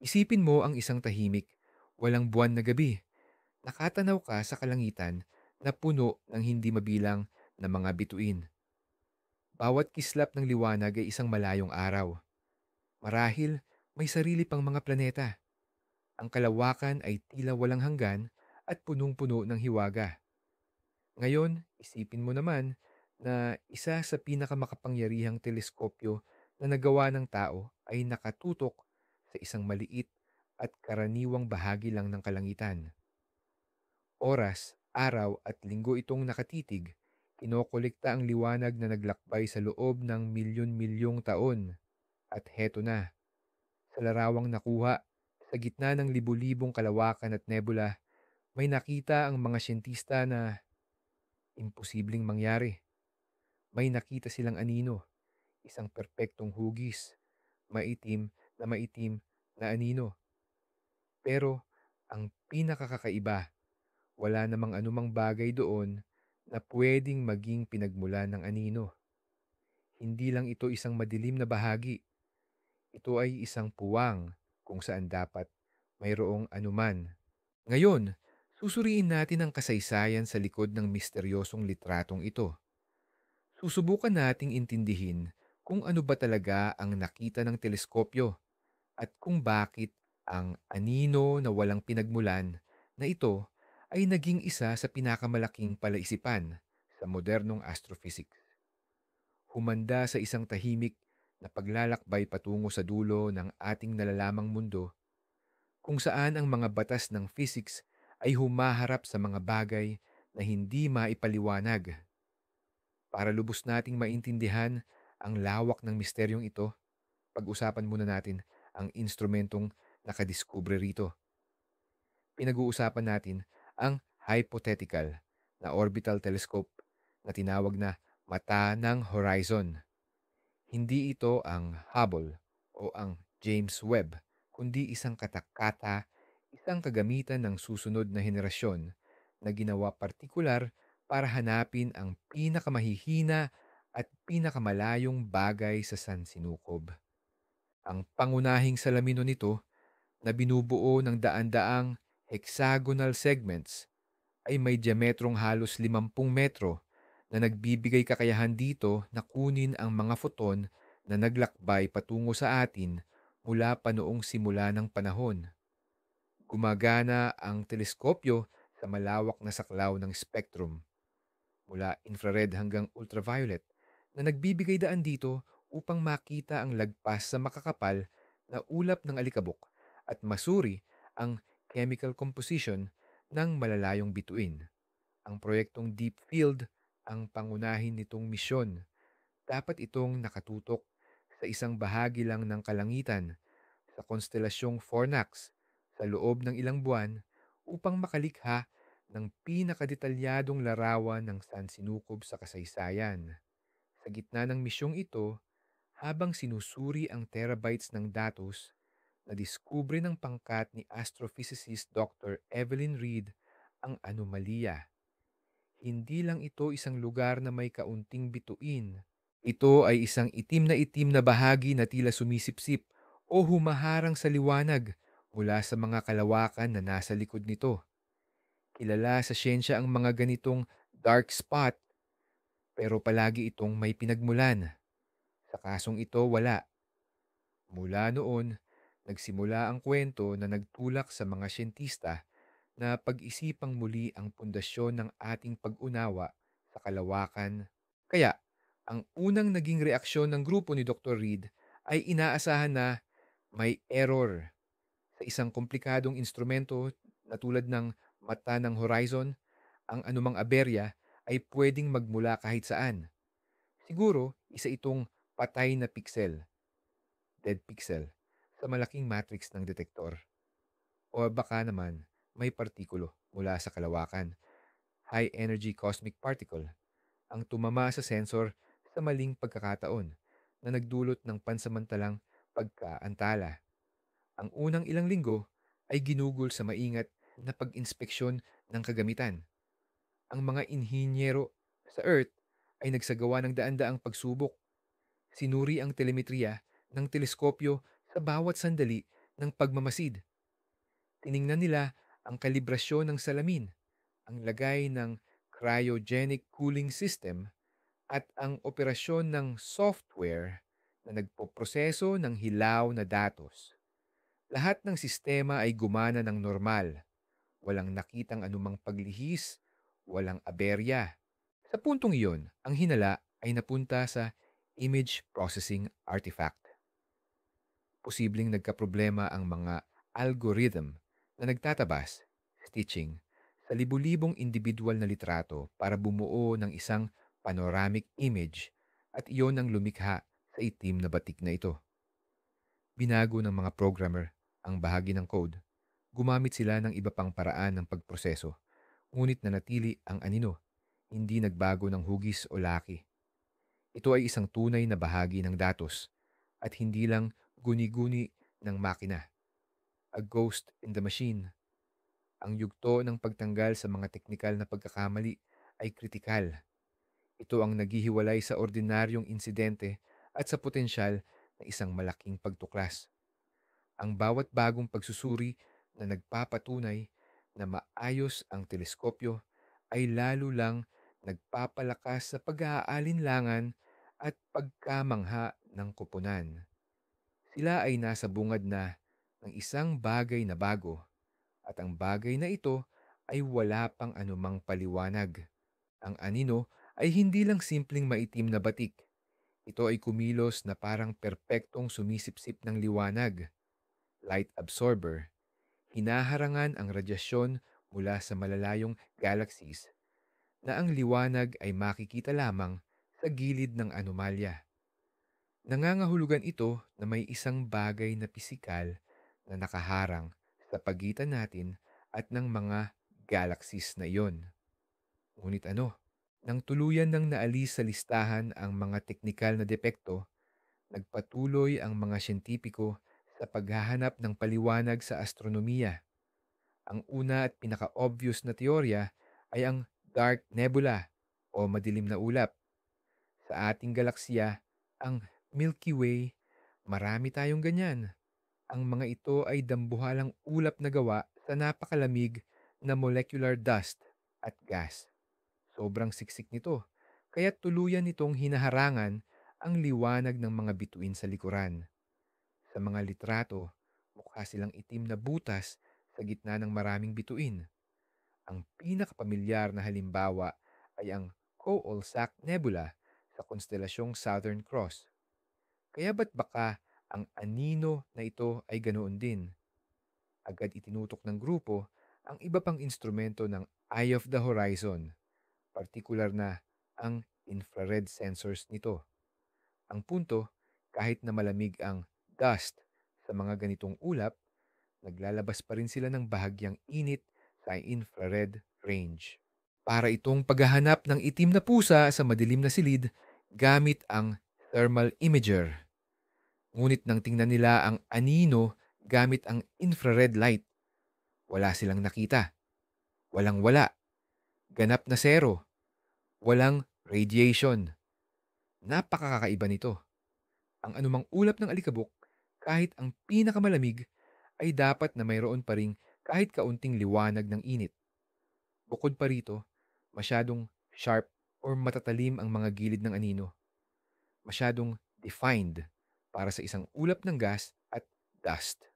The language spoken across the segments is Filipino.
Isipin mo ang isang tahimik, walang buwan na gabi. Nakatanaw ka sa kalangitan na puno ng hindi mabilang na mga bituin. Bawat kislap ng liwanag ay isang malayong araw. Marahil may sarili pang mga planeta. Ang kalawakan ay tila walang hanggan at punong-puno ng hiwaga. Ngayon, isipin mo naman na isa sa pinakamakapangyarihang teleskopyo na nagawa ng tao ay nakatutok sa isang maliit at karaniwang bahagi lang ng kalangitan. Oras, araw at linggo itong nakatitig, kinokolekta ang liwanag na naglakbay sa loob ng milyon-milyong taon. At heto na, sa larawang nakuha, sa gitna ng libu-libong kalawakan at nebula, may nakita ang mga siyentista na imposibleng mangyari. May nakita silang anino, isang perpektong hugis, maitim na anino. Pero ang pinakakakaiba, wala namang anumang bagay doon na pwedeng maging pinagmulan ng anino. Hindi lang ito isang madilim na bahagi. Ito ay isang puwang kung saan dapat mayroong anuman. Ngayon, susuriin natin ang kasaysayan sa likod ng misteryosong litratong ito. Susubukan nating intindihin kung ano ba talaga ang nakita ng teleskopyo at kung bakit ang anino na walang pinagmulan na ito ay naging isa sa pinakamalaking palaisipan sa modernong astrophysics. Humanda sa isang tahimik na paglalakbay patungo sa dulo ng ating nalalamang mundo kung saan ang mga batas ng physics ay humaharap sa mga bagay na hindi maipaliwanag. Para lubos nating maintindihan ang lawak ng misteryong ito, pag-usapan muna natin ang instrumentong nakadiskubre rito. Pinag-uusapan natin ang hypothetical na orbital telescope na tinawag na Mata ng Horizon. Hindi ito ang Hubble o ang James Webb, kundi isang katakata, isang kagamitan ng susunod na henerasyon na ginawa partikular para hanapin ang pinakamahihina at pinakamalayong bagay sa sansinukob. Ang pangunahing salamino nito na binubuo ng daan-daang hexagonal segments ay may diametrong halos 50 metro na nagbibigay kakayahan dito na kunin ang mga photon na naglakbay patungo sa atin mula pa noong simula ng panahon. Gumagana ang teleskopyo sa malawak na saklaw ng spectrum, mula infrared hanggang ultraviolet, na nagbibigay daan dito upang makita ang lagpas sa makakapal na ulap ng alikabok at masuri ang chemical composition ng malalayong bituin. Ang proyektong Deep Field ang pangunahin nitong misyon. Dapat itong nakatutok sa isang bahagi lang ng kalangitan, sa konstelasyong Fornax, sa loob ng ilang buwan upang makalikha ng pinakadetalyadong larawan ng sansinukob sa kasaysayan. Sa gitna ng misyong ito, habang sinusuri ang terabytes ng datos, nadiskubre ng pangkat ni astrophysicist Dr. Evelyn Reed ang anomalya. Hindi lang ito isang lugar na may kaunting bituin. Ito ay isang itim na bahagi na tila sumisipsip o humaharang sa liwanag mula sa mga kalawakan na nasa likod nito. Kilala sa siyensya ang mga ganitong dark spot, pero palagi itong may pinagmulan. Sa kasong ito, wala. Mula noon, nagsimula ang kwento na nagtulak sa mga siyentista na pag-isipang muli ang pundasyon ng ating pag-unawa sa kalawakan. Kaya, ang unang naging reaksyon ng grupo ni Dr. Reed ay inaasahan na may error sa isang komplikadong instrumento na tulad ng mata ng horizon. Ang anumang aberya ay pwedeng magmula kahit saan. Siguro, isa itong patay na pixel, dead pixel, sa malaking matrix ng detektor. O baka naman, may partikulo mula sa kalawakan, high-energy cosmic particle, ang tumama sa sensor sa maling pagkakataon na nagdulot ng pansamantalang pagkaantala. Ang unang ilang linggo ay ginugol sa maingat na pag-inspeksyon ng kagamitan. Ang mga inhinyero sa Earth ay nagsagawa ng daan-daang pagsubok. Sinuri ang telemetriya ng teleskopyo sa bawat sandali ng pagmamasid. Tiningnan nila ang kalibrasyon ng salamin, ang lagay ng cryogenic cooling system at ang operasyon ng software na nagpoproseso ng hilaw na datos. Lahat ng sistema ay gumana ng normal. Walang nakitang anumang paglihis, walang aberya. Sa puntong iyon, ang hinala ay napunta sa image processing artifact. Posibleng nagkaproblema ang mga algorithm na nagtatabas, stitching, sa libu-libong individual na litrato para bumuo ng isang panoramic image at iyon ang lumikha sa itim na batik na ito. Binago ng mga programmer ang bahagi ng code. Gumamit sila ng iba pang paraan ng pagproseso, ngunit nanatili ang anino, hindi nagbago ng hugis o laki. Ito ay isang tunay na bahagi ng datos at hindi lang guni-guni ng makina. A ghost in the machine. Ang yugto ng pagtanggal sa mga teknikal na pagkakamali ay kritikal. Ito ang naghihiwalay sa ordinaryong insidente at sa potensyal na isang malaking pagtuklas. Ang bawat bagong pagsusuri na nagpapatunay na maayos ang teleskopyo ay lalo lang nagpapalakas sa pag-aalinlangan at pagkamangha ng koponan. Sila ay nasa bungad na ng isang bagay na bago at ang bagay na ito ay wala pang anumang paliwanag. Ang anino ay hindi lang simpleng maitim na batik. Ito ay kumilos na parang perpektong sumisipsip ng liwanag, light absorber. Hinaharangan ang radyasyon mula sa malalayong galaxies na ang liwanag ay makikita lamang sa gilid ng anomalya. Nangangahulugan ito na may isang bagay na pisikal na nakaharang sa pagitan natin at ng mga galaxies na iyon. Ngunit ano? Nang tuluyan ng naalis sa listahan ang mga teknikal na depekto, nagpatuloy ang mga siyentipiko sa paghahanap ng paliwanag sa astronomiya. Ang una at pinaka-obvious na teorya ay ang dark nebula o madilim na ulap. Sa ating galaksiya, ang Milky Way, marami tayong ganyan. Ang mga ito ay dambuhalang ulap na gawa sa napakalamig na molecular dust at gas. Sobrang siksik nito, kaya tuluyan nitong hinaharangan ang liwanag ng mga bituin sa likuran. Sa mga litrato, mukha silang itim na butas sa gitna ng maraming bituin. Ang pinakapamilyar na halimbawa ay ang Coalsack Nebula sa konstelasyong Southern Cross. Kaya ba't baka ang anino na ito ay ganoon din? Agad itinutok ng grupo ang iba pang instrumento ng Eye of the Horizon, partikular na ang infrared sensors nito. Ang punto, kahit na malamig ang dust sa mga ganitong ulap, naglalabas pa rin sila ng bahagyang init sa infrared range. Para itong paghahanap ng itim na pusa sa madilim na silid gamit ang thermal imager. Ngunit nang tingnan nila ang anino gamit ang infrared light, wala silang nakita. Walang-wala. Ganap na zero. Walang radiation. Napakakaiba nito. Ang anumang ulap ng alikabok, kahit ang pinakamalamig, ay dapat na mayroon pa ring kahit kaunting liwanag ng init. Bukod pa rito, masyadong sharp or matatalim ang mga gilid ng anino. Masyadong defined para sa isang ulap ng gas at dust.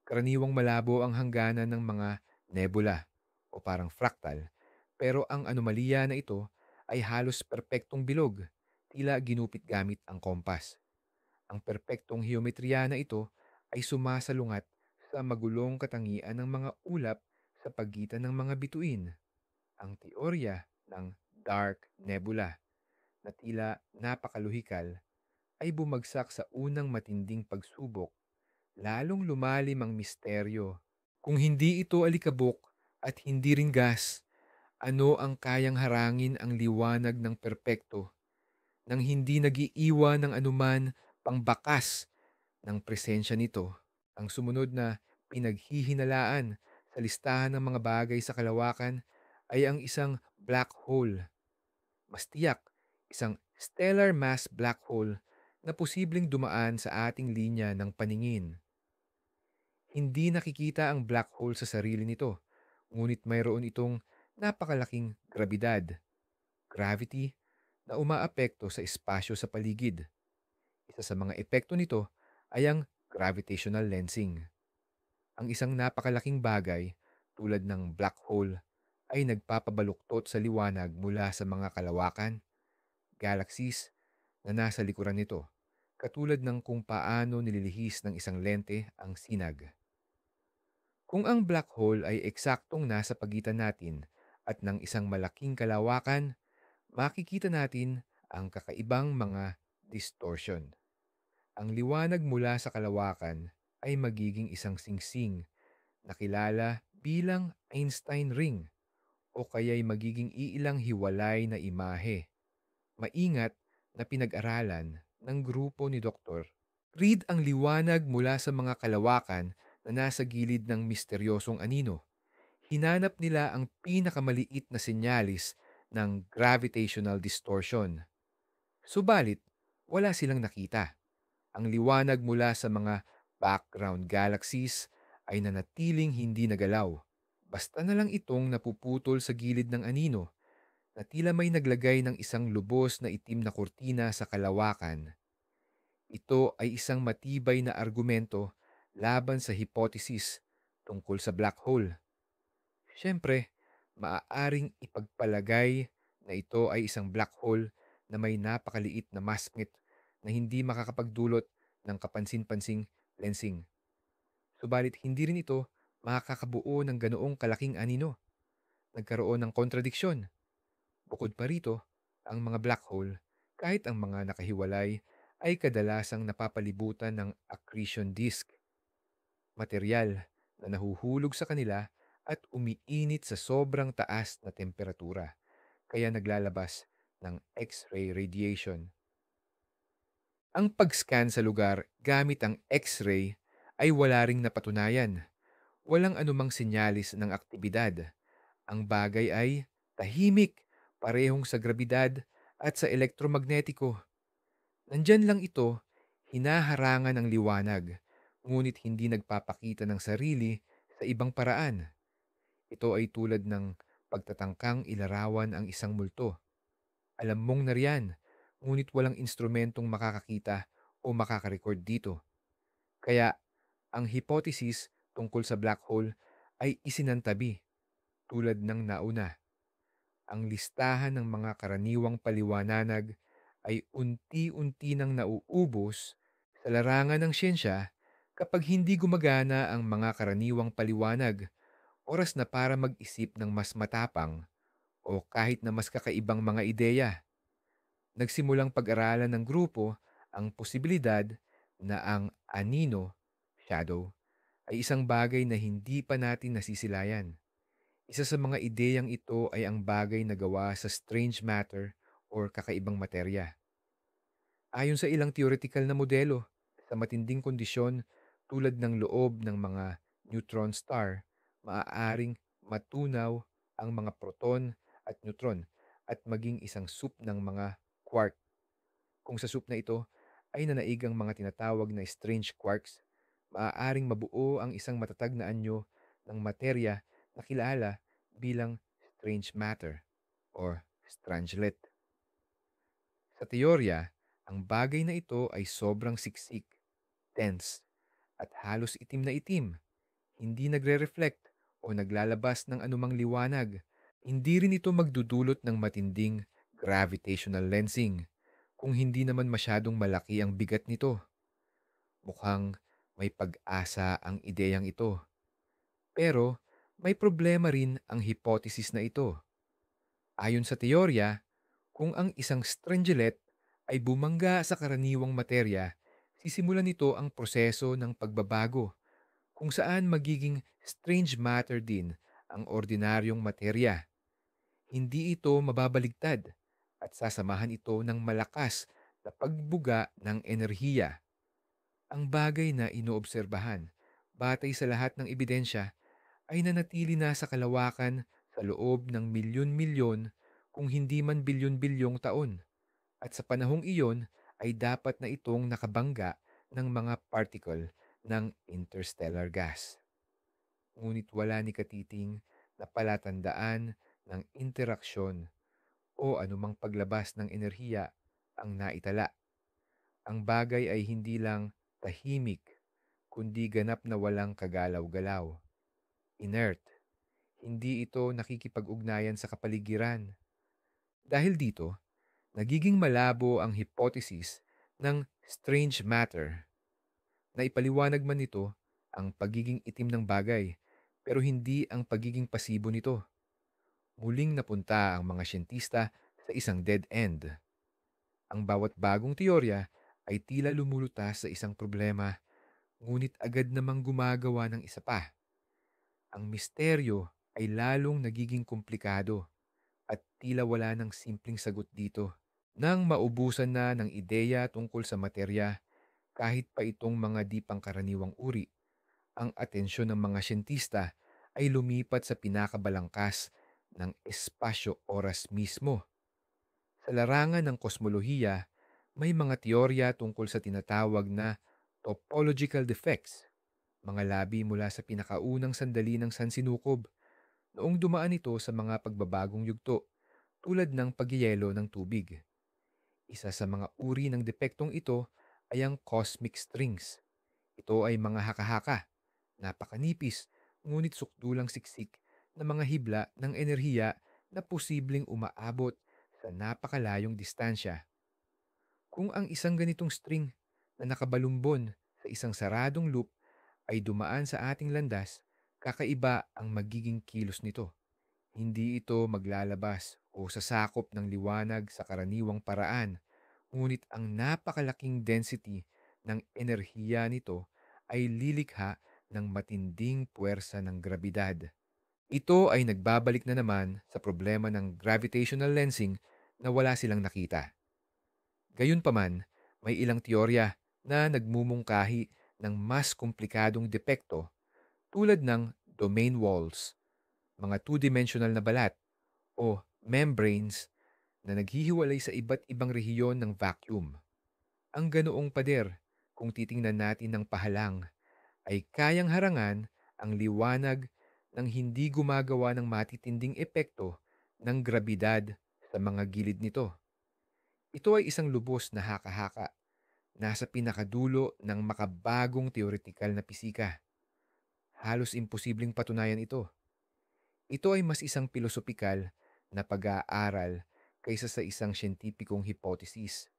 Karaniwang malabo ang hangganan ng mga nebula o parang fractal, pero ang anomalya na ito ay halos perpektong bilog, tila ginupit gamit ang kompas. Ang perpektong geometriya na ito ay sumasalungat sa magulong katangian ng mga ulap sa pagitan ng mga bituin. Ang teorya ng dark nebula na tila napakaluhikal ay bumagsak sa unang matinding pagsubok, lalong lumalim ang misteryo. Kung hindi ito alikabok at hindi rin gas, ano ang kayang harangin ang liwanag ng perpekto nang hindi nagiiwan ng anuman pangbakas ng presensya nito? Ang sumunod na pinaghihinalaan sa listahan ng mga bagay sa kalawakan ay ang isang black hole. Mas tiyak, isang stellar mass black hole na posibleng dumaan sa ating linya ng paningin. Hindi nakikita ang black hole sa sarili nito, ngunit mayroon itong napakalaking grabidad, gravity, na umaapekto sa espasyo sa paligid. Isa sa mga epekto nito ay ang gravitational lensing. Ang isang napakalaking bagay tulad ng black hole ay nagpapabaluktot sa liwanag mula sa mga kalawakan, galaxies na nasa likuran nito, katulad ng kung paano nililihis ng isang lente ang sinag. Kung ang black hole ay eksaktong nasa pagitan natin at ng isang malaking kalawakan, makikita natin ang kakaibang mga distortion. Ang liwanag mula sa kalawakan ay magiging isang singsing na kilala bilang Einstein ring o kaya'y magiging iilang hiwalay na imahe. Maingat na pinag-aralan ng grupo ni Dr. Read ang liwanag mula sa mga kalawakan na nasa gilid ng misteryosong anino. Hinanap nila ang pinakamaliit na senyalis ng gravitational distortion. Subalit, wala silang nakita. Ang liwanag mula sa mga background galaxies ay nanatiling hindi nagalaw. Basta na lang itong napuputol sa gilid ng anino na tila may naglagay ng isang lubos na itim na kurtina sa kalawakan. Ito ay isang matibay na argumento laban sa hypothesis tungkol sa black hole. Siyempre, maaaring ipagpalagay na ito ay isang black hole na may napakaliit na masngit na hindi makakapagdulot ng kapansin-pansing lensing. Subalit hindi rin ito makakabuo ng ganoong kalaking anino. Nagkaroon ng kontradiksyon. Bukod pa rito, ang mga black hole, kahit ang mga nakahiwalay, ay kadalasang napapalibutan ng accretion disk, material na nahuhulog sa kanila at umiinit sa sobrang taas na temperatura, kaya naglalabas ng X-ray radiation. Ang pag-scan sa lugar gamit ang X-ray ay wala ring napatunayan. Walang anumang sinyalis ng aktibidad. Ang bagay ay tahimik, parehong sa grabidad at sa elektromagnetiko. Nandyan lang ito, hinaharangan ng liwanag, ngunit hindi nagpapakita ng sarili sa ibang paraan. Ito ay tulad ng pagtatangkang ilarawan ang isang multo. Alam mong nariyan, ngunit walang instrumentong makakakita o makakarecord dito. Kaya, ang hypothesis tungkol sa black hole ay isinantabi tulad ng nauna. Ang listahan ng mga karaniwang paliwanag ay unti-unti nang nauubos sa larangan ng siyensya kapag hindi gumagana ang mga karaniwang paliwanag, oras na para mag-isip ng mas matapang o kahit na mas kakaibang mga ideya. Nagsimulang pag-aralan ng grupo ang posibilidad na ang anino, shadow, ay isang bagay na hindi pa natin nasisilayan. Isa sa mga ideyang ito ay ang bagay na gawa sa strange matter or kakaibang materya. Ayon sa ilang theoretical na modelo, sa matinding kondisyon tulad ng loob ng mga neutron star, maaaring matunaw ang mga proton at neutron at maging isang soup ng mga quark. Kung sa soup na ito ay nanaig ang mga tinatawag na strange quarks, maaaring mabuo ang isang matatag na anyo ng materya na kilala bilang strange matter or strangelet. Sa teorya, ang bagay na ito ay sobrang siksik, dense, at halos itim na itim, hindi nagre-reflect o naglalabas ng anumang liwanag. Hindi rin ito magdudulot ng matinding gravitational lensing kung hindi naman masyadong malaki ang bigat nito. Mukhang may pag-asa ang ideyang ito. Pero may problema rin ang hypothesis na ito. Ayon sa teorya, kung ang isang strangelet ay bumangga sa karaniwang materya, sisimulan nito ang proseso ng pagbabago kung saan magiging strange matter din ang ordinaryong materya. Hindi ito mababaligtad at sasamahan ito ng malakas na pagbuga ng enerhiya. Ang bagay na inoobserbahan, batay sa lahat ng ebidensya, ay nanatili na sa kalawakan sa loob ng milyon-milyon kung hindi man bilyon-bilyong taon. At sa panahong iyon ay dapat na itong nakabangga ng mga particle ng interstellar gas. Ngunit wala ni katiting na palatandaan ng interaksyon o anumang paglabas ng enerhiya ang naitala. Ang bagay ay hindi lang tahimik, kundi ganap na walang kagalaw-galaw. Inert. Hindi ito nakikipag-ugnayan sa kapaligiran. Dahil dito, nagiging malabo ang hypothesis ng strange matter na ipaliwanag man nito ang pagiging itim ng bagay pero hindi ang pagiging pasibo nito. Muling napunta ang mga siyentista sa isang dead end. Ang bawat bagong teorya ay tila lumulutas sa isang problema, ngunit agad namang gumagawa ng isa pa. Ang misteryo ay lalong nagiging komplikado at tila wala ng simpleng sagot dito. Nang maubusan na ng ideya tungkol sa materya, kahit pa itong mga di pangkaraniwang uri, ang atensyon ng mga siyentista ay lumipat sa pinakabalangkas ng espasyo-oras mismo. Sa larangan ng kosmolohiya, may mga teorya tungkol sa tinatawag na topological defects, mga labi mula sa pinakaunang sandali ng sansinukob noong dumaan ito sa mga pagbabagong yugto tulad ng pagyeyelo ng tubig. Isa sa mga uri ng depektong ito ay ang cosmic strings. Ito ay mga haka-haka, napakanipis, ngunit sukdulang siksik na mga hibla ng enerhiya na posibleng umaabot sa napakalayong distansya. Kung ang isang ganitong string na nakabalumbon sa isang saradong loop ay dumaan sa ating landas, kakaiba ang magiging kilos nito. Hindi ito maglalabas o sasakop ng liwanag sa karaniwang paraan, ngunit ang napakalaking density ng enerhiya nito ay lilikha ng matinding puwersa ng grabidad. Ito ay nagbabalik na naman sa problema ng gravitational lensing na wala silang nakita. Gayunpaman, may ilang teorya na nagmumungkahi ng mas komplikadong depekto tulad ng domain walls, mga two-dimensional na balat, o membranes na naghihiwalay sa iba't ibang rehiyon ng vacuum. Ang ganoong pader, kung titingnan natin ng pahalang, ay kayang harangan ang liwanag ng hindi gumagawa ng matitinding epekto ng grabidad sa mga gilid nito. Ito ay isang lubos na haka-haka, nasa pinakadulo ng makabagong teoretikal na pisika. Halos imposibleng patunayan ito. Ito ay mas isang pilosopikal na pag-aaral kaysa sa isang siyentipikong hipotesis.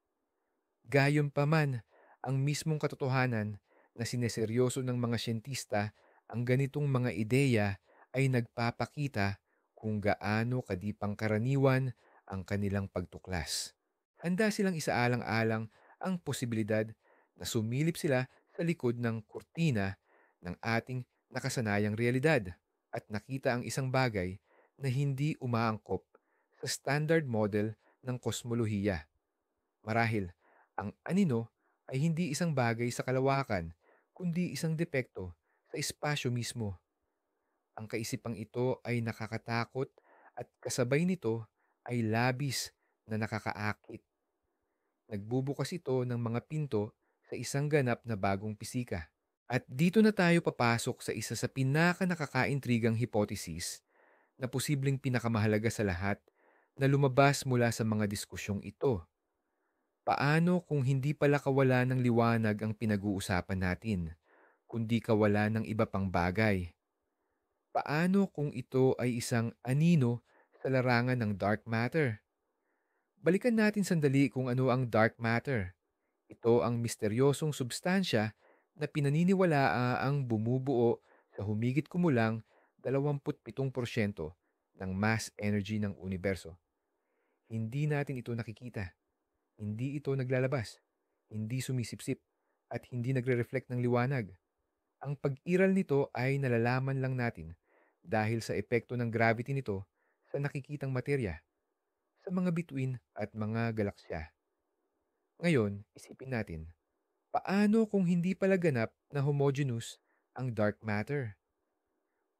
Gayunpaman, ang mismong katotohanan na sineseryoso ng mga siyentista ang ganitong mga ideya ay nagpapakita kung gaano kadipang karaniwan ang kanilang pagtuklas. Handa silang isaalang-alang ang posibilidad na sumilip sila sa likod ng kurtina ng ating nakasanayang realidad at nakita ang isang bagay na hindi umaangkop sa standard model ng kosmolohiya. Marahil, ang anino ay hindi isang bagay sa kalawakan, kundi isang depekto sa espasyo mismo. Ang kaisipang ito ay nakakatakot at kasabay nito ay labis na nakakaakit. Nagbubukas ito ng mga pinto sa isang ganap na bagong pisika. At dito na tayo papasok sa isa sa pinaka-nakakaintrigang hipotesis na posibleng pinakamahalaga sa lahat na lumabas mula sa mga diskusyong ito. Paano kung hindi pala kawalan ng liwanag ang pinag-uusapan natin, kundi kawalan ng iba pang bagay? Paano kung ito ay isang anino sa larangan ng dark matter? Balikan natin sandali kung ano ang dark matter. Ito ang misteryosong substansya na pinaniniwalaang bumubuo sa humigit kumulang 27% ng mass energy ng universo. Hindi natin ito nakikita. Hindi ito naglalabas. Hindi sumisipsip. At hindi nagre-reflect ng liwanag. Ang pag-iral nito ay nalalaman lang natin dahil sa epekto ng gravity nito sa nakikitang materya, sa mga bituin at mga galaksya. Ngayon, isipin natin, paano kung hindi pala ganap na homogeneous ang dark matter?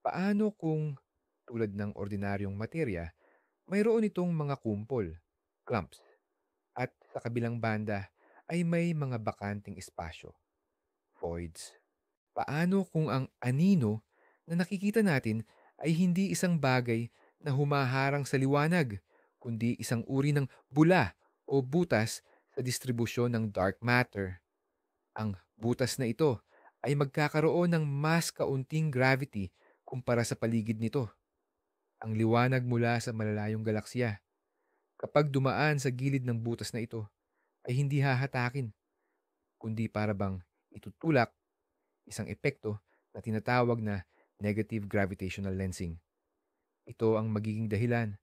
Paano kung, tulad ng ordinaryong materya, mayroon itong mga kumpol, clumps, at sa kabilang banda ay may mga bakanting espasyo, voids? Paano kung ang anino na nakikita natin ay hindi isang bagay na humaharang sa liwanag, kundi isang uri ng bula o butas sa distribusyon ng dark matter? Ang butas na ito ay magkakaroon ng mas kaunting gravity kumpara sa paligid nito. Ang liwanag mula sa malalayong galaksya, kapag dumaan sa gilid ng butas na ito, ay hindi hahatakin, kundi para bang itutulak, isang epekto na tinatawag na negative gravitational lensing. Ito ang magiging dahilan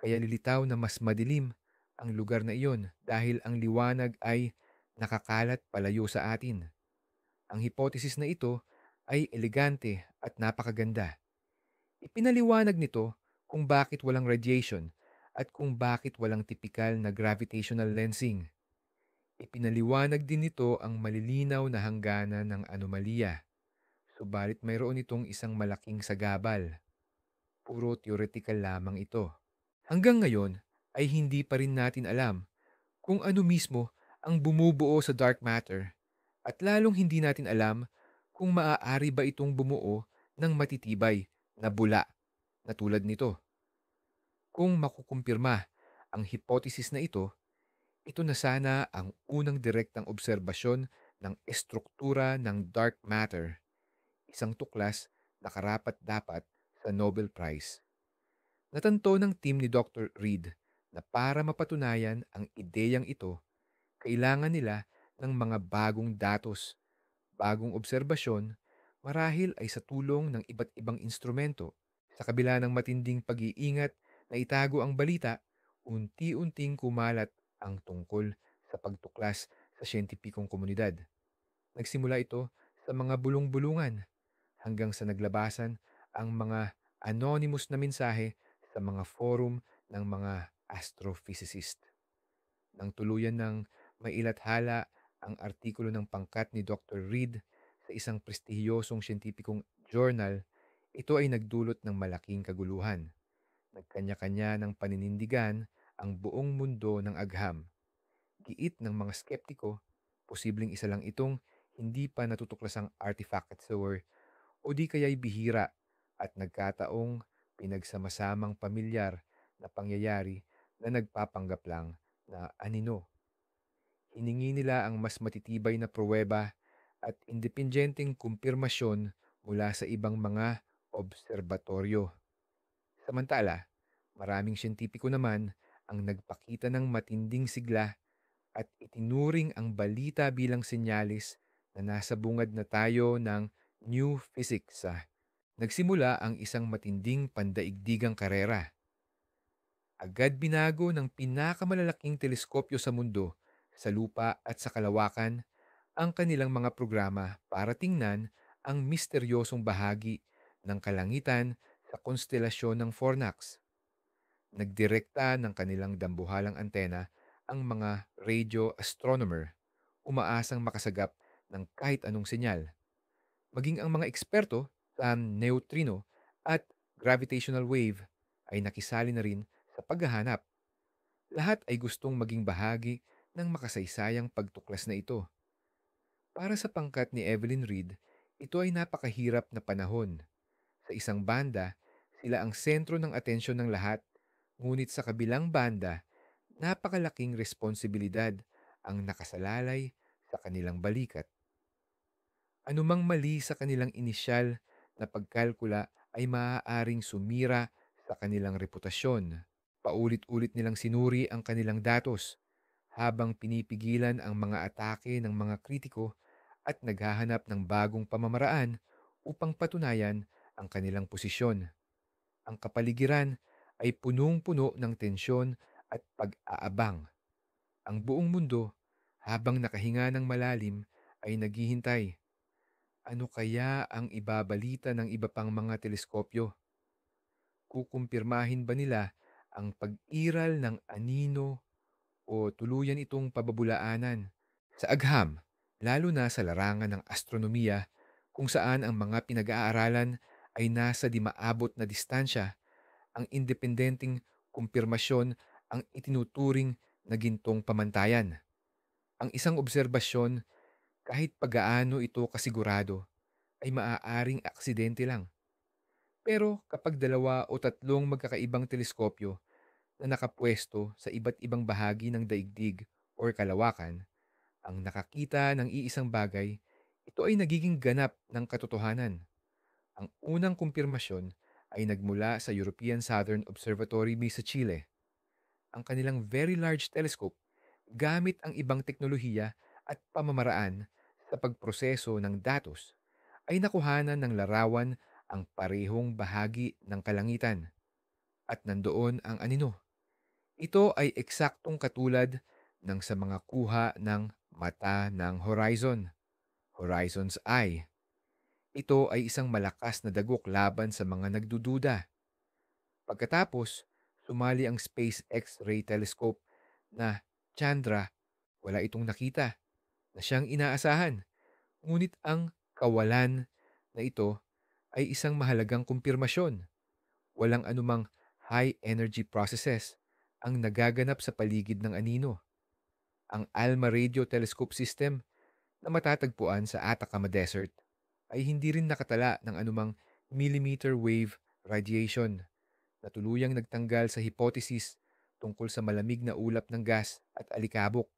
kaya lilitaw na mas madilim ang lugar na iyon dahil ang liwanag ay nakakalat palayo sa atin. Ang hypothesis na ito ay elegante at napakaganda. Ipinaliwanag nito kung bakit walang radiation at kung bakit walang tipikal na gravitational lensing. Ipinaliwanag din nito ang malilinaw na hangganan ng anomalya. Subalit mayroon itong isang malaking sagabal. Puro theoretical lamang ito. Hanggang ngayon ay hindi pa rin natin alam kung ano mismo ang bumubuo sa dark matter at lalong hindi natin alam kung maaari ba itong bumuo ng matitibay na bula na tulad nito. Kung makukumpirma ang hypothesis na ito na sana ang unang direktang obserbasyon ng estruktura ng dark matter, isang tuklas na karapat-dapat sa Nobel Prize. Natanto ng team ni Dr. Reed na para mapatunayan ang ideyang ito, kailangan nila ng mga bagong datos, bagong obserbasyon, marahil ay sa tulong ng iba't ibang instrumento. Sa kabila ng matinding pag-iingat na itago ang balita, unti-unting kumalat ang tungkol sa pagtuklas sa siyentipikong komunidad. Nagsimula ito sa mga bulong-bulungan hanggang sa naglabasan ang mga anonymous na mensahe sa mga forum ng mga astrophysicist. Nang tuluyan ng mailathala ang artikulo ng pangkat ni Dr. Reed sa isang prestihiyosong siyentipikong journal, ito ay nagdulot ng malaking kaguluhan. Nagkanya-kanya ng paninindigan ang buong mundo ng agham. Giit ng mga skeptiko, posibleng isa lang itong hindi pa natutuklasang artifact o di kaya'y bihira at nagkataong pinagsamasamang pamilyar na pangyayari na nagpapanggap lang na anino. Hiningi nila ang mas matitibay na pruweba at independenteng kumpirmasyon mula sa ibang mga obserbatoryo. Samantala, maraming siyentipiko naman ang nagpakita ng matinding sigla at itinuring ang balita bilang senyalis na nasa bungad na tayo ng new physics. Nagsimula ang isang matinding pandaigdigang karera. Agad binago ng pinakamalalaking teleskopyo sa mundo, sa lupa at sa kalawakan, ang kanilang mga programa para tingnan ang misteryosong bahagi ng kalangitan sa konstelasyon ng Fornax. Nagdirekta ng kanilang dambuhalang antena ang mga radio astronomer, umaasang makasagap ng kahit anong senyal. Maging ang mga eksperto sa neutrino at gravitational wave ay nakisali na rin sa paghahanap. Lahat ay gustong maging bahagi ng makasaysayang pagtuklas na ito. Para sa pangkat ni Evelyn Reed, ito ay napakahirap na panahon. Sa isang banda, sila ang sentro ng atensyon ng lahat, ngunit sa kabilang banda, napakalaking responsibilidad ang nakasalalay sa kanilang balikat. Anumang mali sa kanilang inisyal na pagkalkula ay maaaring sumira sa kanilang reputasyon. Paulit-ulit nilang sinuri ang kanilang datos habang pinipigilan ang mga atake ng mga kritiko at naghahanap ng bagong pamamaraan upang patunayan ang kanilang posisyon. Ang kapaligiran ay punong-puno ng tensyon at pag-aabang. Ang buong mundo, habang nakahinga ng malalim, ay naghihintay. Ano kaya ang ibabalita ng iba pang mga teleskopyo? Kukumpirmahin ba nila ang pag-iral ng anino o tuluyan itong pababulaanan? Sa agham, lalo na sa larangan ng astronomiya, kung saan ang mga pinag-aaralan ay nasa di maabot na distansya, ang independenteng kumpirmasyon ang itinuturing na gintong pamantayan. Ang isang obserbasyon, kahit pagaano ito kasigurado, ay maaaring aksidente lang. Pero kapag dalawa o tatlong magkakaibang teleskopyo na nakapwesto sa iba't ibang bahagi ng daigdig or kalawakan ang nakakita ng iisang bagay, ito ay nagiging ganap ng katotohanan. Ang unang kumpirmasyon ay nagmula sa European Southern Observatory sa Chile. Ang kanilang Very Large Telescope gamit ang ibang teknolohiya at pamamaraan sa pagproseso ng datos ay nakuhanan ng larawan ang parehong bahagi ng kalangitan at nandoon ang anino. Ito ay eksaktong katulad ng sa mga kuha ng mata ng horizon, horizon's eye. Ito ay isang malakas na dagok laban sa mga nagdududa. Pagkatapos, sumali ang Space X-ray Telescope na Chandra. Wala itong nakita na siyang inaasahan. Ngunit ang kawalan na ito ay isang mahalagang kumpirmasyon. Walang anumang high energy processes ang nagaganap sa paligid ng anino. Ang ALMA Radio Telescope System na matatagpuan sa Atacama Desert ay hindi rin nakatala ng anumang millimeter wave radiation na tuluyang nagtanggal sa hypothesis tungkol sa malamig na ulap ng gas at alikabok.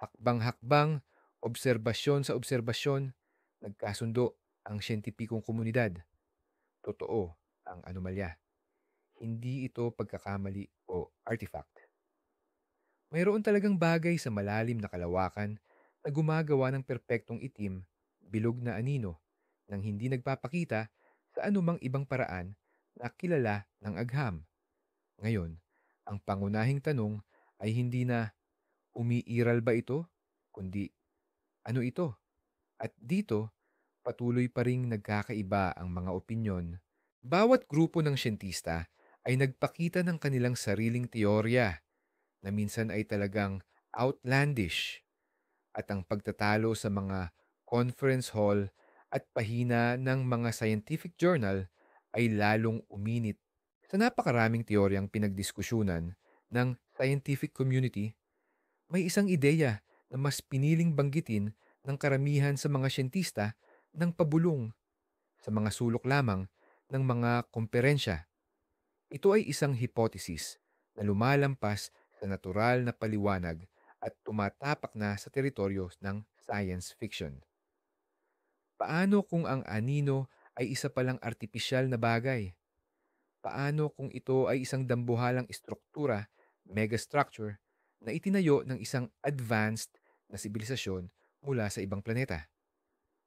Hakbang-hakbang, obserbasyon sa obserbasyon, nagkasundo ang siyentipikong komunidad. Totoo ang anomalya. Hindi ito pagkakamali o artifact. Mayroon talagang bagay sa malalim na kalawakan na gumagawa ng perpektong itim, bilog na anino nang hindi nagpapakita sa anumang ibang paraan na kilala ng agham. Ngayon, ang pangunahing tanong ay hindi na umiiral ba ito, kundi ano ito? At dito, patuloy pa ring nagkakaiba ang mga opinyon. Bawat grupo ng siyentista ay nagpakita ng kanilang sariling teorya na minsan ay talagang outlandish at ang pagtatalo sa mga conference hall at pahina ng mga scientific journal ay lalong uminit. Sa napakaraming teoryang pinagdiskusyunan ng scientific community, may isang ideya na mas piniling banggitin ng karamihan sa mga siyentista ng pabulong sa mga sulok lamang ng mga komperensya. Ito ay isang hypothesis na lumalampas sa natural na paliwanag at tumatapak na sa teritoryo ng science fiction. Paano kung ang anino ay isa palang artipisyal na bagay? Paano kung ito ay isang dambuhalang istruktura, megastructure, na itinayo ng isang advanced na sibilisasyon mula sa ibang planeta?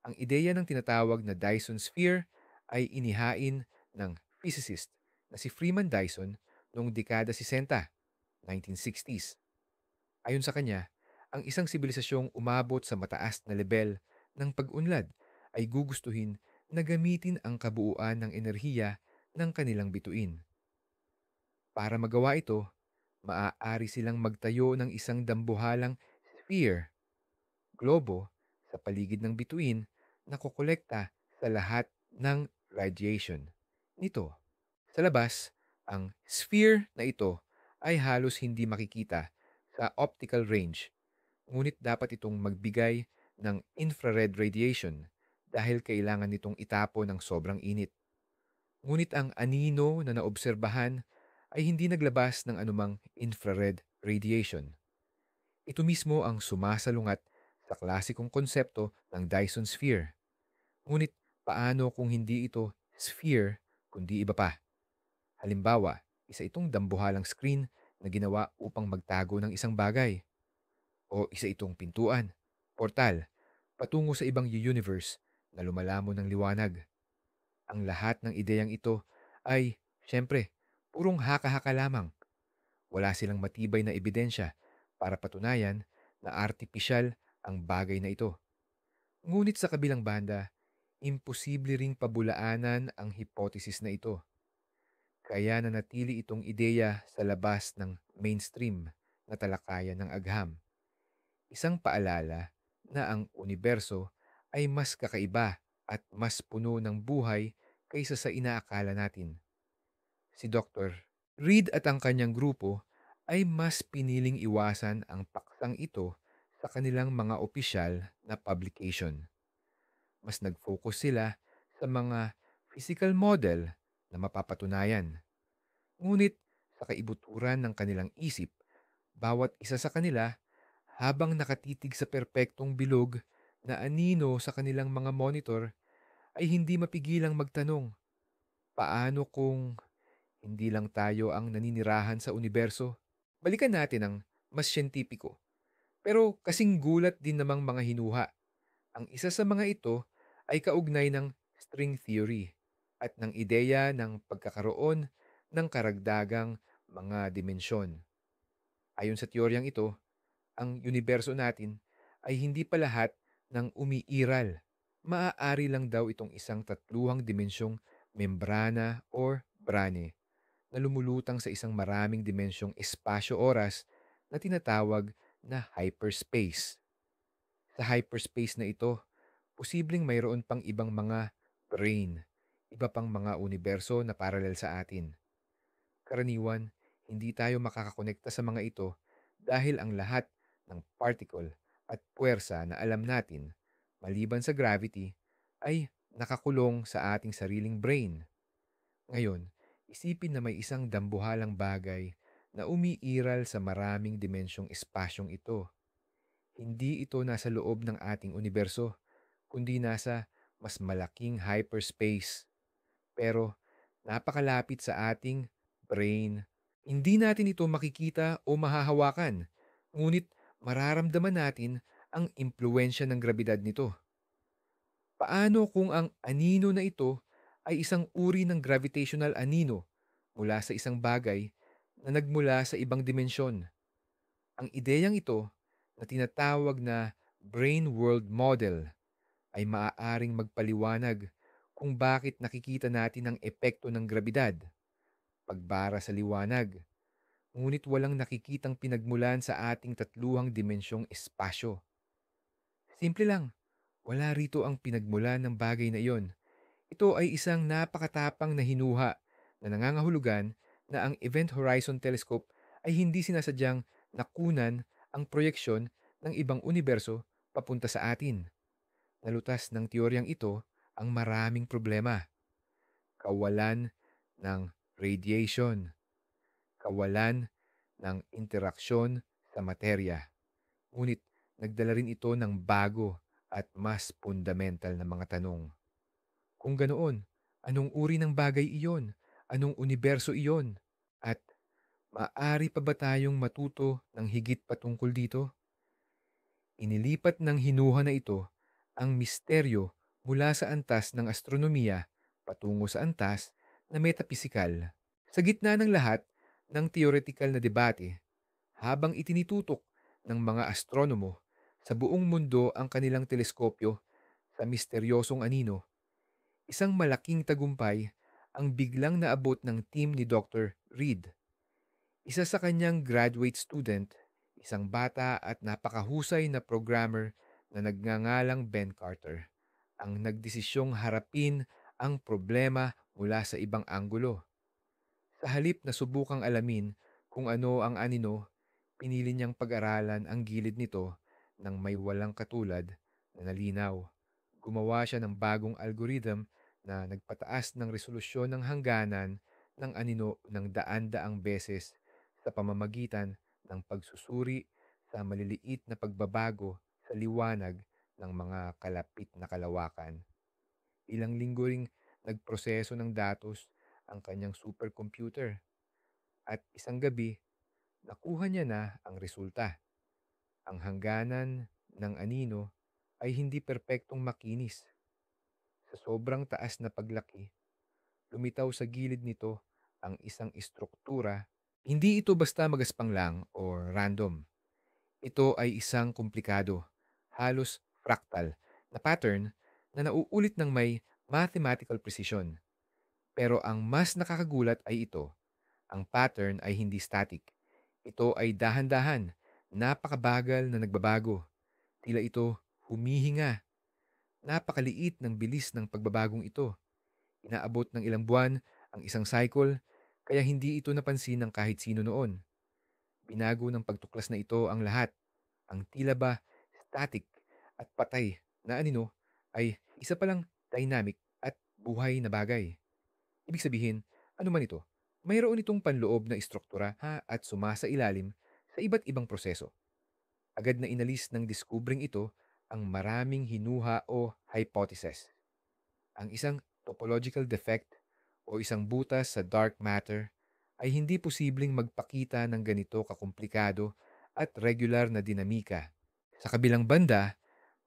Ang ideya ng tinatawag na Dyson Sphere ay inihain ng physicist na si Freeman Dyson noong dekada 60, 1960s. Ayon sa kanya, ang isang sibilisasyong umabot sa mataas na level ng pag-unlad ay gugustuhin na gamitin ang kabuuan ng enerhiya ng kanilang bituin. Para magawa ito, maaari silang magtayo ng isang dambuhalang sphere, globo, sa paligid ng bituin na kokolekta sa lahat ng radiation nito. Sa labas, ang sphere na ito ay halos hindi makikita sa optical range, ngunit dapat itong magbigay ng infrared radiation dahil kailangan nitong itapo ng sobrang init. Ngunit ang anino na naobserbahan ay hindi naglabas ng anumang infrared radiation. Ito mismo ang sumasalungat sa klasikong konsepto ng Dyson sphere. Ngunit paano kung hindi ito sphere kundi iba pa? Halimbawa, isa itong dambuhalang screen na ginawa upang magtago ng isang bagay. O isa itong pintuan, portal, patungo sa ibang universe na lumalamon ng liwanag. Ang lahat ng ideyang ito ay, siyempre, purong haka-haka lamang. Wala silang matibay na ebidensya para patunayan na artipisyal ang bagay na ito. Ngunit sa kabilang banda, imposible ring pabulaanan ang hipotesis na ito. Kaya nanatili itong ideya sa labas ng mainstream na talakayan ng agham. Isang paalala na ang universo ay mas kakaiba at mas puno ng buhay kaysa sa inaakala natin. Si Dr. Reed at ang kanyang grupo ay mas piniling iwasan ang paksang ito sa kanilang mga opisyal na publication. mas nag-focus sila sa mga physical model na mapapatunayan. Ngunit sa kaibuturan ng kanilang isip, bawat isa sa kanila habang nakatitig sa perpektong bilog na anino sa kanilang mga monitor ay hindi mapigilang magtanong, paano kung hindi lang tayo ang naninirahan sa universo? Balikan natin ang mas siyentipiko, pero kasing gulat din namang mga hinuha. Ang isa sa mga ito ay kaugnay ng string theory at ng ideya ng pagkakaroon ng karagdagang mga dimensyon. Ayon sa teoryang ito, ang universo natin ay hindi pa lahat ng umiiral. Maaari lang daw itong isang tatluhang dimensyong membrana or brane na lumulutang sa isang maraming dimensyong espasyo-oras na tinatawag na hyperspace. Sa hyperspace na ito, posibleng mayroon pang ibang mga brain, iba pang mga universo na paralel sa atin. Karaniwan, hindi tayo makakakonekta sa mga ito dahil ang lahat ng particle at puwersa na alam natin, maliban sa gravity, ay nakakulong sa ating sariling brain. Ngayon, isipin na may isang dambuhalang bagay na umiiral sa maraming dimensyong espasyong ito. Hindi ito nasa loob ng ating universo, kundi nasa mas malaking hyperspace. Pero napakalapit sa ating brain. Hindi natin ito makikita o mahahawakan, ngunit mararamdaman natin ang impluensya ng grabidad nito. Paano kung ang anino na ito ay isang uri ng gravitational anino mula sa isang bagay na nagmula sa ibang dimensyon? Ang ideyang ito na tinatawag na brain world model ay maaaring magpaliwanag kung bakit nakikita natin ang epekto ng grabidad, pagbara sa liwanag, ngunit walang nakikitang pinagmulan sa ating tatluhang dimensyong espasyo. Simple lang, wala rito ang pinagmulan ng bagay na iyon. Ito ay isang napakatapang na hinuha na nangangahulugan na ang Event Horizon Telescope ay hindi sinasadyang nakunan ang proyeksyon ng ibang universo papunta sa atin. Nalutas ng teoryang ito ang maraming problema. Kawalan ng radiation, kawalan ng interaksyon sa materya. Ngunit nagdala rin ito ng bago at mas fundamental na mga tanong. Kung ganoon, anong uri ng bagay iyon? Anong universo iyon? At maaari pa ba tayong matuto ng higit patungkol dito? Inilipat ng hinuha na ito ang misteryo mula sa antas ng astronomiya patungo sa antas na metapisikal. Sa gitna ng lahat ng theoretical na debate, habang itinitutok ng mga astronomo sa buong mundo ang kanilang teleskopyo sa misteryosong anino, isang malaking tagumpay ang biglang naabot ng team ni Dr. Reed. Isa sa kanyang graduate student, isang bata at napakahusay na programmer na nagngangalang Ben Carter, ang nagdesisyong harapin ang problema mula sa ibang anggulo. Sa halip na subukang alamin kung ano ang anino, pinili niyang pag-aralan ang gilid nito ng may walang katulad na nalinaw. Gumawa siya ng bagong algorithm na nagpataas ng resolusyon ng hangganan ng anino ng daan-daang beses sa pamamagitan ng pagsusuri sa maliliit na pagbabago sa liwanag ng mga kalapit na kalawakan. Ilang linggo ring nagproseso ng datos ang kanyang supercomputer at isang gabi nakuha niya na ang resulta. Ang hangganan ng anino ay hindi perpektong makinis. Sa sobrang taas na paglaki, lumitaw sa gilid nito ang isang istruktura. Hindi ito basta magaspang lang o random. Ito ay isang komplikado, halos fractal, na pattern na nauulit ng may mathematical precision. Pero ang mas nakakagulat ay ito. Ang pattern ay hindi static. Ito ay dahan-dahan, napakabagal na nagbabago. Tila ito humihinga. Napakaliit ng bilis ng pagbabagong ito. Inaabot ng ilang buwan ang isang cycle, kaya hindi ito napansin ng kahit sino noon. Binago ng pagtuklas na ito ang lahat. Ang tila ba static at patay na anino ay Isa palang dynamic at buhay na bagay. Ibig sabihin, ano man ito, mayroon itong panloob na istruktura at sumasailalim sa iba't ibang proseso. Agad na inalis ng diskubring ito ang maraming hinuha o hypothesis. Ang isang topological defect o isang butas sa dark matter ay hindi posibleng magpakita ng ganito kakomplikado at regular na dinamika. Sa kabilang banda,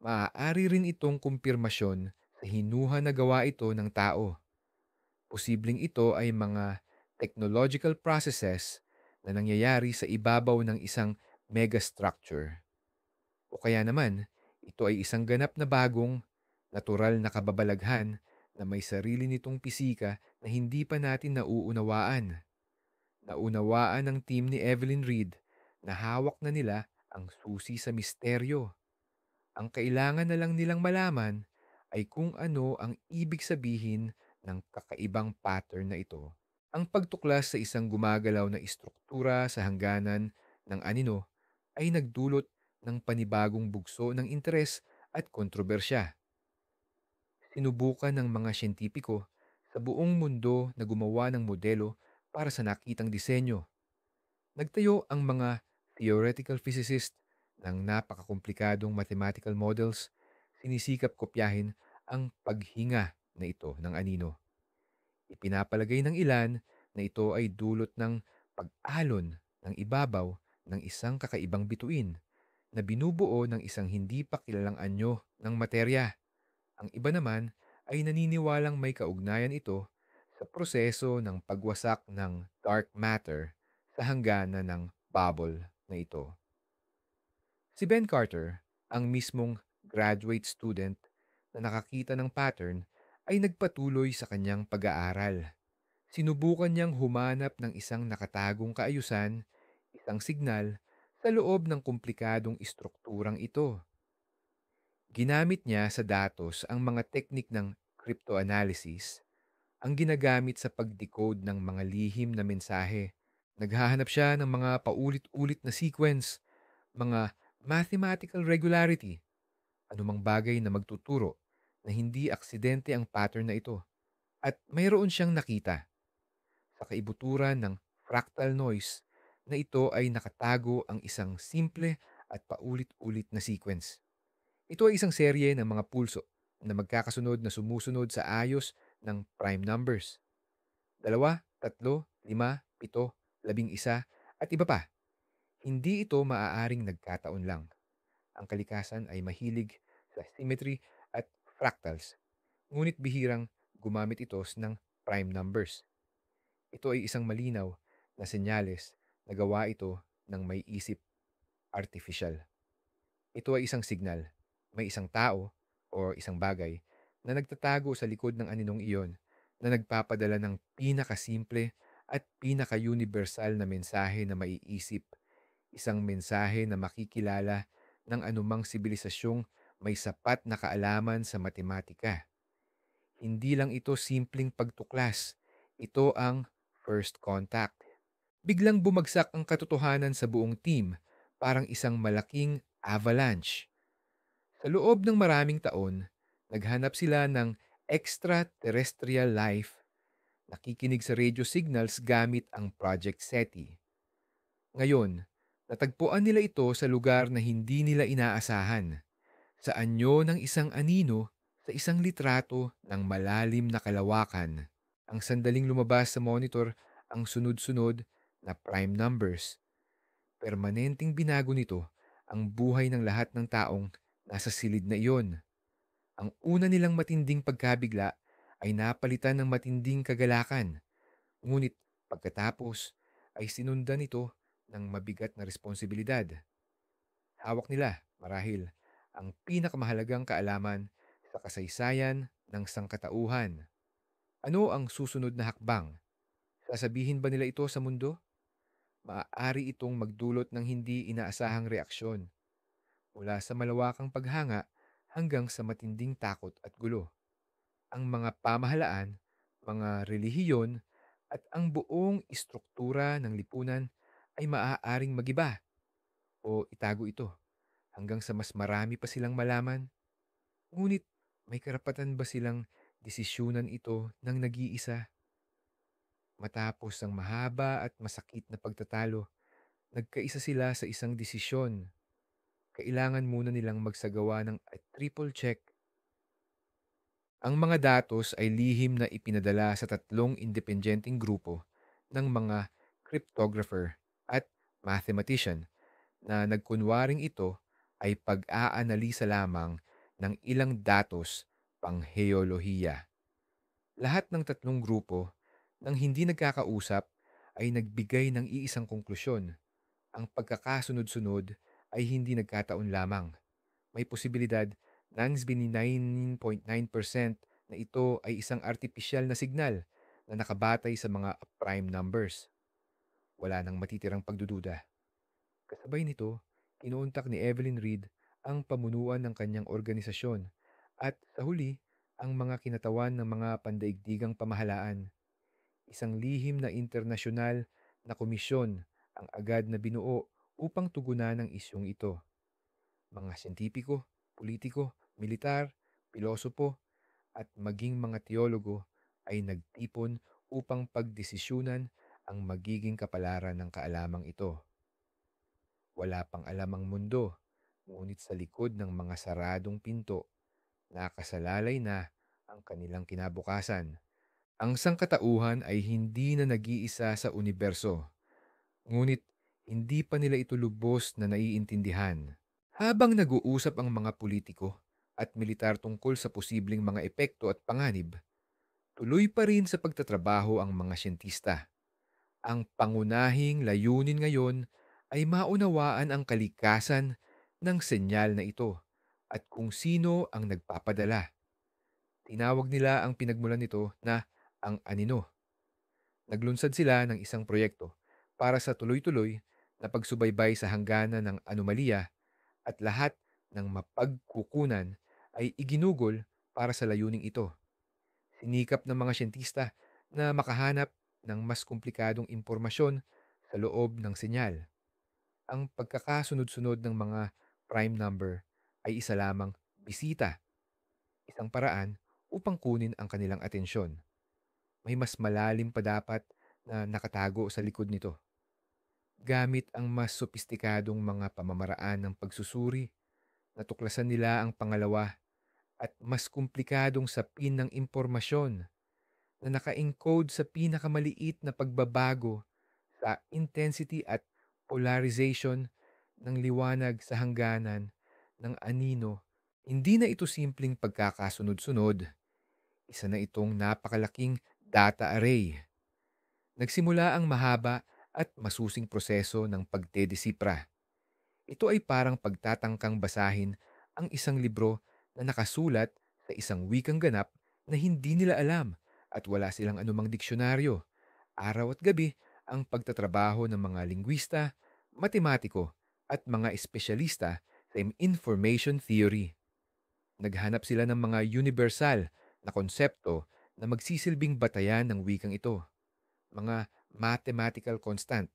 maaari rin itong kumpirmasyon sa hinuha na gawa ito ng tao. Posibleng ito ay mga technological processes na nangyayari sa ibabaw ng isang megastructure. O kaya naman, ito ay isang ganap na bagong, natural na kababalaghan na may sarili nitong pisika na hindi pa natin nauunawaan. Naunawaan ng team ni Evelyn Reed na hawak na nila ang susi sa misteryo. Ang kailangan na lang nilang malaman ay kung ano ang ibig sabihin ng kakaibang pattern na ito. Ang pagtuklas sa isang gumagalaw na istruktura sa hangganan ng anino ay nagdulot ng panibagong bugso ng interes at kontrobersya. Sinubukan ng mga siyentipiko sa buong mundo na gumawa ng modelo para sa nakitang disenyo. Nagtayo ang mga theoretical physicist ng napakakomplikadong mathematical models, sinisikap kopyahin ang paghinga na ito ng anino. Ipinapalagay ng ilan na ito ay dulot ng pag-alon ng ibabaw ng isang kakaibang bituin na binubuo ng isang hindi pa kilalang anyo ng materya. Ang iba naman ay naniniwalang may kaugnayan ito sa proseso ng pagwasak ng dark matter sa hangganan ng bubble na ito. Si Ben Carter, ang mismong graduate student na nakakita ng pattern, ay nagpatuloy sa kanyang pag-aaral. Sinubukan niyang humanap ng isang nakatagong kaayusan, isang signal, sa loob ng komplikadong istrukturang ito. Ginamit niya sa datos ang mga teknik ng cryptoanalysis, ang ginagamit sa pag-decode ng mga lihim na mensahe. Naghahanap siya ng mga paulit-ulit na sequence, mga mathematical regularity, anumang bagay na magtuturo na hindi aksidente ang pattern na ito. At mayroon siyang nakita sa kaibuturan ng fractal noise na ito ay nakatago ang isang simple at paulit-ulit na sequence. Ito ay isang serye ng mga pulso na magkakasunod na sumusunod sa ayos ng prime numbers. 2, 3, 5, 7, 11, at iba pa. Hindi ito maaaring nagkataon lang. Ang kalikasan ay mahilig sa symmetry at fractals, ngunit bihirang gumamit ito ng prime numbers. Ito ay isang malinaw na senyales na gawa ito ng may isip artificial. Ito ay isang signal. May isang tao o isang bagay na nagtatago sa likod ng aninong iyon na nagpapadala ng pinakasimple at pinaka-universal na mensahe na maiisip. Isang mensahe na makikilala ng anumang sibilisasyong may sapat na kaalaman sa matematika. Hindi lang ito simpleng pagtuklas. Ito ang first contact. Biglang bumagsak ang katotohanan sa buong team, parang isang malaking avalanche. Sa loob ng maraming taon, naghanap sila ng extraterrestrial life, nakikinig sa radio signals gamit ang Project SETI. Ngayon, natagpuan nila ito sa lugar na hindi nila inaasahan, sa anyo ng isang anino sa isang litrato ng malalim na kalawakan. Ang sandaling lumabas sa monitor ang sunod-sunod na prime numbers. Permanenteng binago nito ang buhay ng lahat ng taong nasa silid na iyon. Ang una nilang matinding pagkabigla ay napalitan ng matinding kagalakan. Ngunit pagkatapos ay sinundan ito ng mabigat na responsibilidad. Hawak nila, marahil, ang pinakamahalagang kaalaman sa kasaysayan ng sangkatauhan. Ano ang susunod na hakbang? Sasabihin ba nila ito sa mundo? Maaari itong magdulot ng hindi inaasahang reaksyon, mula sa malawakang paghanga hanggang sa matinding takot at gulo. Ang mga pamahalaan, mga relihiyon, at ang buong istruktura ng lipunan ay maaaring magiba o itago ito hanggang sa mas marami pa silang malaman. Ngunit May karapatan ba silang desisyunan ito ng nag-iisa? Matapos ang mahaba at masakit na pagtatalo, nagkaisa sila sa isang desisyon. Kailangan muna nilang magsagawa ng triple check. Ang mga datos ay lihim na ipinadala sa tatlong independenteng grupo ng mga cryptographer at mathematician na nagkunwaring ito ay pag-aanalisa lamang ng ilang datos pangheolohiya. Lahat ng tatlong grupo nang hindi nagkakausap ay nagbigay ng iisang konklusyon. Ang pagkakasunod-sunod ay hindi nagkataon lamang. May posibilidad na ang 99.9% na ito ay isang artipisyal na signal na nakabatay sa mga prime numbers. Wala nang matitirang pagdududa. Kasabay nito, kinuuntak ni Evelyn Reed ang pamunuan ng kanyang organisasyon at sa huli, ang mga kinatawan ng mga pandaigdigang pamahalaan. Isang lihim na internasyonal na komisyon ang agad na binuo upang tugunan ang isyong ito. Mga siyentipiko, politiko, militar, pilosopo, at maging mga teologo ay nagtipon upang pagdesisyunan ang magiging kapalaran ng kaalamang ito. Wala pang alam ang mundo, ngunit sa likod ng mga saradong pinto, nakasalalay na ang kanilang kinabukasan. Ang sangkatauhan ay hindi na nag-iisa sa universo, ngunit hindi pa nila ito lubos na naiintindihan. Habang nag-uusap ang mga politiko at militar tungkol sa posibleng mga epekto at panganib, tuloy pa rin sa pagtatrabaho ang mga siyentista. Ang pangunahing layunin ngayon ay maunawaan ang kalikasan ng senyal na ito at kung sino ang nagpapadala. Tinawag nila ang pinagmulan nito na ang anino. Naglunsad sila ng isang proyekto para sa tuloy-tuloy na pagsubaybay sa hangganan ng anomalya at lahat ng mapagkukunan ay iginugol para sa layuning ito. Sinikap ng mga siyentista na makahanap ng mas komplikadong impormasyon sa loob ng senyal. Ang pagkakasunod-sunod ng mga prime number ay isa lamang bisita, isang paraan upang kunin ang kanilang atensyon. May mas malalim pa dapat na nakatago sa likod nito. Gamit ang mas sopistikadong mga pamamaraan ng pagsusuri, natuklasan nila ang pangalawa at mas komplikadong sapin ng impormasyon na naka-encode sa pinakamaliit na pagbabago sa intensity at polarization ng liwanag sa hangganan ng anino. Hindi na ito simpleng pagkakasunod-sunod. Isa na itong napakalaking data array. Nagsimula ang mahaba at masusing proseso ng pagdedesipra. Ito ay parang pagtatangkang basahin ang isang libro na nakasulat sa isang wikang ganap na hindi nila alam at wala silang anumang diksyonaryo. Araw at gabi ang pagtatrabaho ng mga lingwista, matematiko at mga espesyalista sa information theory. Naghanap sila ng mga universal na konsepto na magsisilbing batayan ng wikang ito. Mga mathematical constant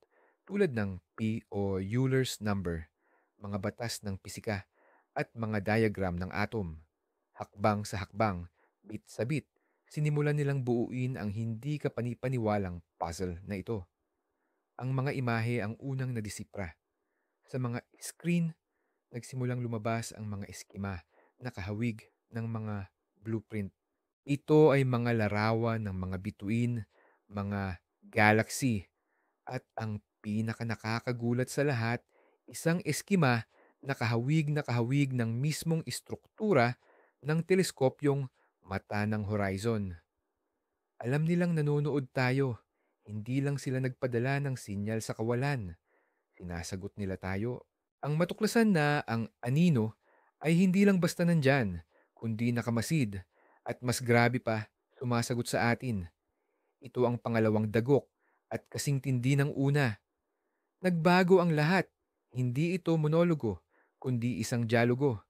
tulad ng P o Euler's number, mga batas ng pisika, at mga diagram ng atom. Hakbang sa hakbang, bit sa bit, sinimulan nilang buuin ang hindi kapanipaniwalang puzzle na ito. Ang mga imahe ang unang nadisipra. Sa mga screen, nagsimulang lumabas ang mga eskema na kahawig ng mga blueprint. Ito ay mga larawan ng mga bituin, mga galaxy, at ang pinakanakakagulat sa lahat, isang eskima na kahawig ng mismong istruktura ng teleskopyong mata ng horizon. Alam nilang nanonood tayo. Hindi lang sila nagpadala ng sinyal sa kawalan. Sinasagot nila tayo. Ang matuklasan na ang anino ay hindi lang basta nandyan, kundi nakamasid at mas grabe pa, sumasagot sa atin. Ito ang pangalawang dagok at kasing tindi ng una. Nagbago ang lahat. Hindi ito monologo, kundi isang dialogo.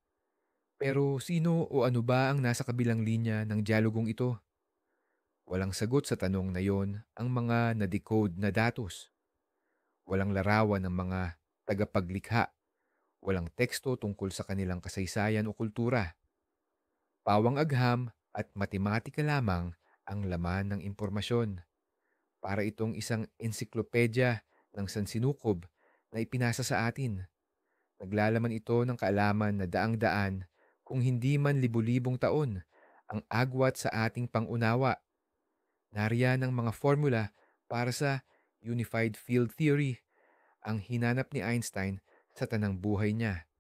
Pero sino o ano ba ang nasa kabilang linya ng dialogong ito? Walang sagot sa tanong na yon ang mga na-decode na datos. Walang larawan ng mga tagapaglikha. Walang teksto tungkol sa kanilang kasaysayan o kultura. Pawang agham at matematika lamang ang laman ng impormasyon. Para itong isang ensiklopedya ng sansinukob na ipinasa sa atin. Naglalaman ito ng kaalaman na daang-daan kung hindi man libu-libong taon ang agwat sa ating pangunawa. Nariyan ang mga formula para sa Unified Field Theory, ang hinanap ni Einstein sa tanang buhay niya.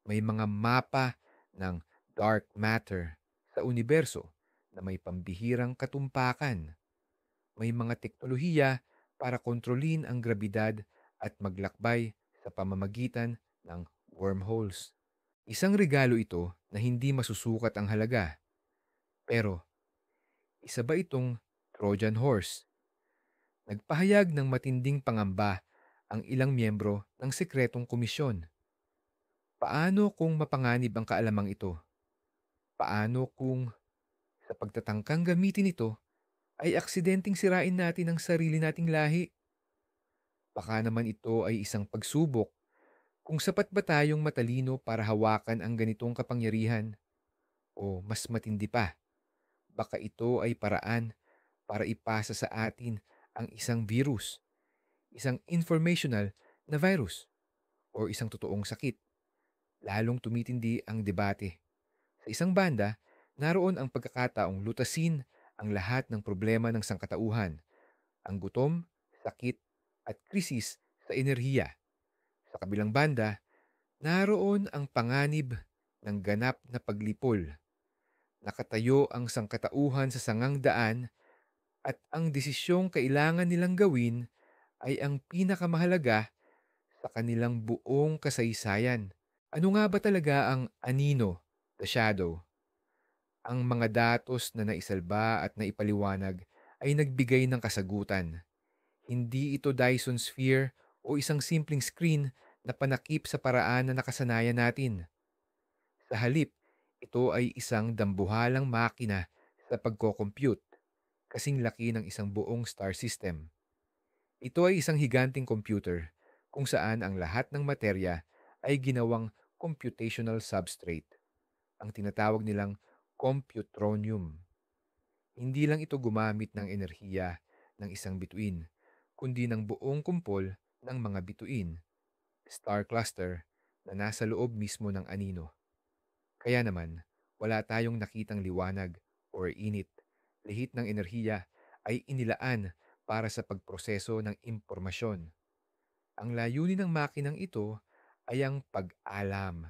May mga mapa ng dark matter sa universo na may pambihirang katumpakan. May mga teknolohiya para kontrolin ang grabidad at maglakbay sa pamamagitan ng wormholes. Isang regalo ito na hindi masusukat ang halaga. Pero isa ba itong Trojan horse? Nagpahayag ng matinding pangamba ang ilang miyembro ng sekretong komisyon. Paano kung mapanganib ang kaalamang ito? Paano kung sa pagtatangkang gamitin ito ay aksidenteng sirain natin ang sarili nating lahi? Baka naman ito ay isang pagsubok kung sapat ba tayong matalino para hawakan ang ganitong kapangyarihan. O mas matindi pa, baka ito ay paraan para ipasa sa atin ang isang virus, isang informational na virus, o isang totoong sakit. Lalong tumitindi ang debate. Sa isang banda, naroon ang pagkakataong lutasin ang lahat ng problema ng sangkatauhan, ang gutom, sakit, at krisis sa enerhiya. Sa kabilang banda, naroon ang panganib ng ganap na paglipol. Nakatayo ang sangkatauhan sa sangang daan at ang desisyong kailangan nilang gawin ay ang pinakamahalaga sa kanilang buong kasaysayan. Ano nga ba talaga ang anino, the shadow? Ang mga datos na naisalba at naipaliwanag ay nagbigay ng kasagutan. Hindi ito Dyson sphere o isang simpleng screen na panakip sa paraan na nakasanayan natin. Sa halip, ito ay isang dambuhalang makina sa pagko-compute, kasing laki ng isang buong star system. Ito ay isang higanting computer kung saan ang lahat ng materya ay ginawang computational substrate, ang tinatawag nilang computronium. Hindi lang ito gumamit ng enerhiya ng isang bituin, kundi ng buong kumpol ng mga bituin, star cluster, na nasa loob mismo ng anino. Kaya naman, wala tayong nakitang liwanag or init. Lihit ng enerhiya ay inilaan para sa pagproseso ng impormasyon. Ang layunin ng makinang ito ay ang pag-alam,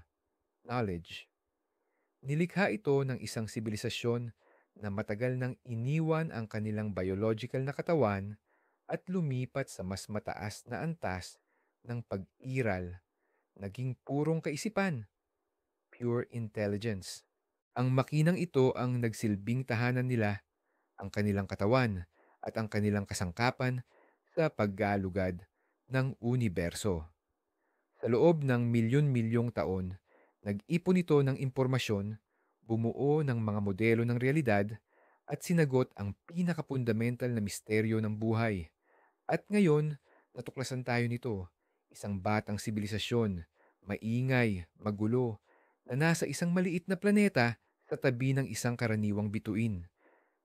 knowledge. Nilikha ito ng isang sibilisasyon na matagal nang iniwan ang kanilang biological na katawan at lumipat sa mas mataas na antas ng pag-iral, naging purong kaisipan, pure intelligence. Ang makinang ito ang nagsilbing tahanan nila, ang kanilang katawan, at ang kanilang kasangkapan sa paggalugad ng universo. Sa loob ng milyon-milyong taon, nag-ipon ito ng impormasyon, bumuo ng mga modelo ng realidad, at sinagot ang pinakapundamental na misteryo ng buhay. At ngayon, natuklasan tayo nito, isang batang sibilisasyon, maingay, magulo, na nasa isang maliit na planeta sa tabi ng isang karaniwang bituin.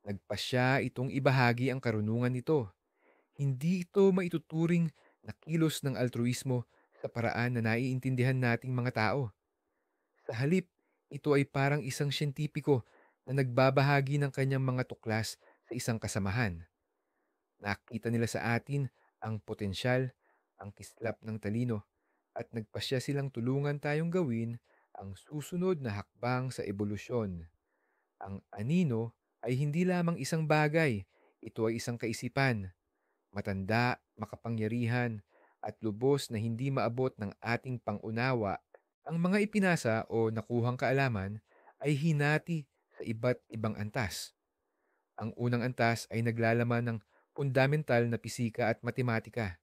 Nagpasya itong ibahagi ang karunungan nito. Hindi ito maituturing na kilos ng altruismo sa paraan na naiintindihan nating mga tao. Sa halip, ito ay parang isang siyentipiko na nagbabahagi ng kanyang mga tuklas sa isang kasamahan. Nakita nila sa atin ang potensyal, ang kislap ng talino, at nagpasya silang tulungan tayong gawin ang susunod na hakbang sa ebolusyon. Ang anino ay hindi lamang isang bagay, ito ay isang kaisipan, matanda, makapangyarihan, at lubos na hindi maabot ng ating pangunawa. Ang mga ipinasa o nakuhang kaalaman ay hinati sa iba't ibang antas. Ang unang antas ay naglalaman ng fundamental na pisika at matematika.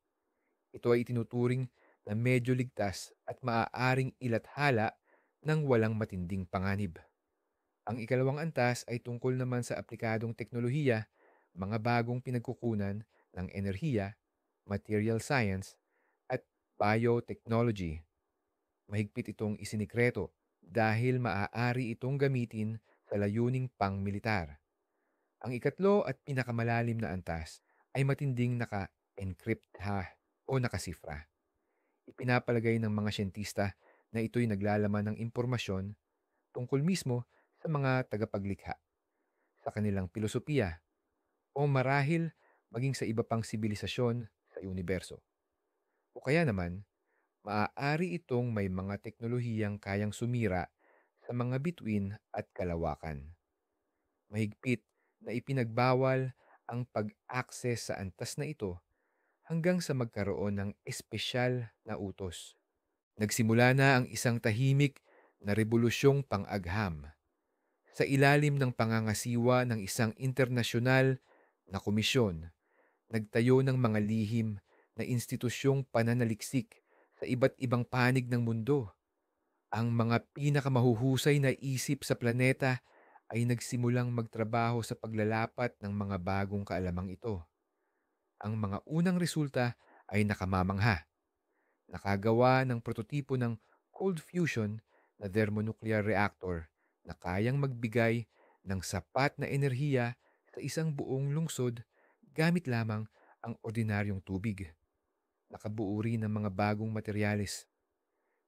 Ito ay itinuturing na medyo ligtas at maaaring ilathala ng walang matinding panganib. Ang ikalawang antas ay tungkol naman sa aplikadong teknolohiya, mga bagong pinagkukunan ng enerhiya, material science, at biotechnology. Mahigpit itong isinikreto dahil maaari itong gamitin sa layuning pang-militar. Ang ikatlo at pinakamalalim na antas ay matinding naka-encrypt o nakasifra. Ipinapalagay ng mga siyentista na ito'y naglalaman ng impormasyon tungkol mismo sa mga tagapaglikha, sa kanilang filosofiya, o marahil maging sa iba pang sibilisasyon sa universo. O kaya naman, maaari itong may mga teknolohiyang kayang sumira sa mga bituin at kalawakan. Mahigpit na ipinagbawal ang pag-access sa antas na ito hanggang sa magkaroon ng espesyal na utos. Nagsimula na ang isang tahimik na rebolusyong pang-agham sa ilalim ng pangangasiwa ng isang internasyonal na komisyon. Nagtayo ng mga lihim na institusyong pananaliksik sa iba't ibang panig ng mundo. Ang mga pinakamahuhusay na isip sa planeta ay nagsimulang magtrabaho sa paglalapat ng mga bagong kaalamang ito. Ang mga unang resulta ay nakamamangha. Nakagawa ng prototipo ng cold fusion na thermonuclear reactor na kayang magbigay ng sapat na enerhiya sa isang buong lungsod gamit lamang ang ordinaryong tubig. Nakabuo rin ng mga bagong materyales,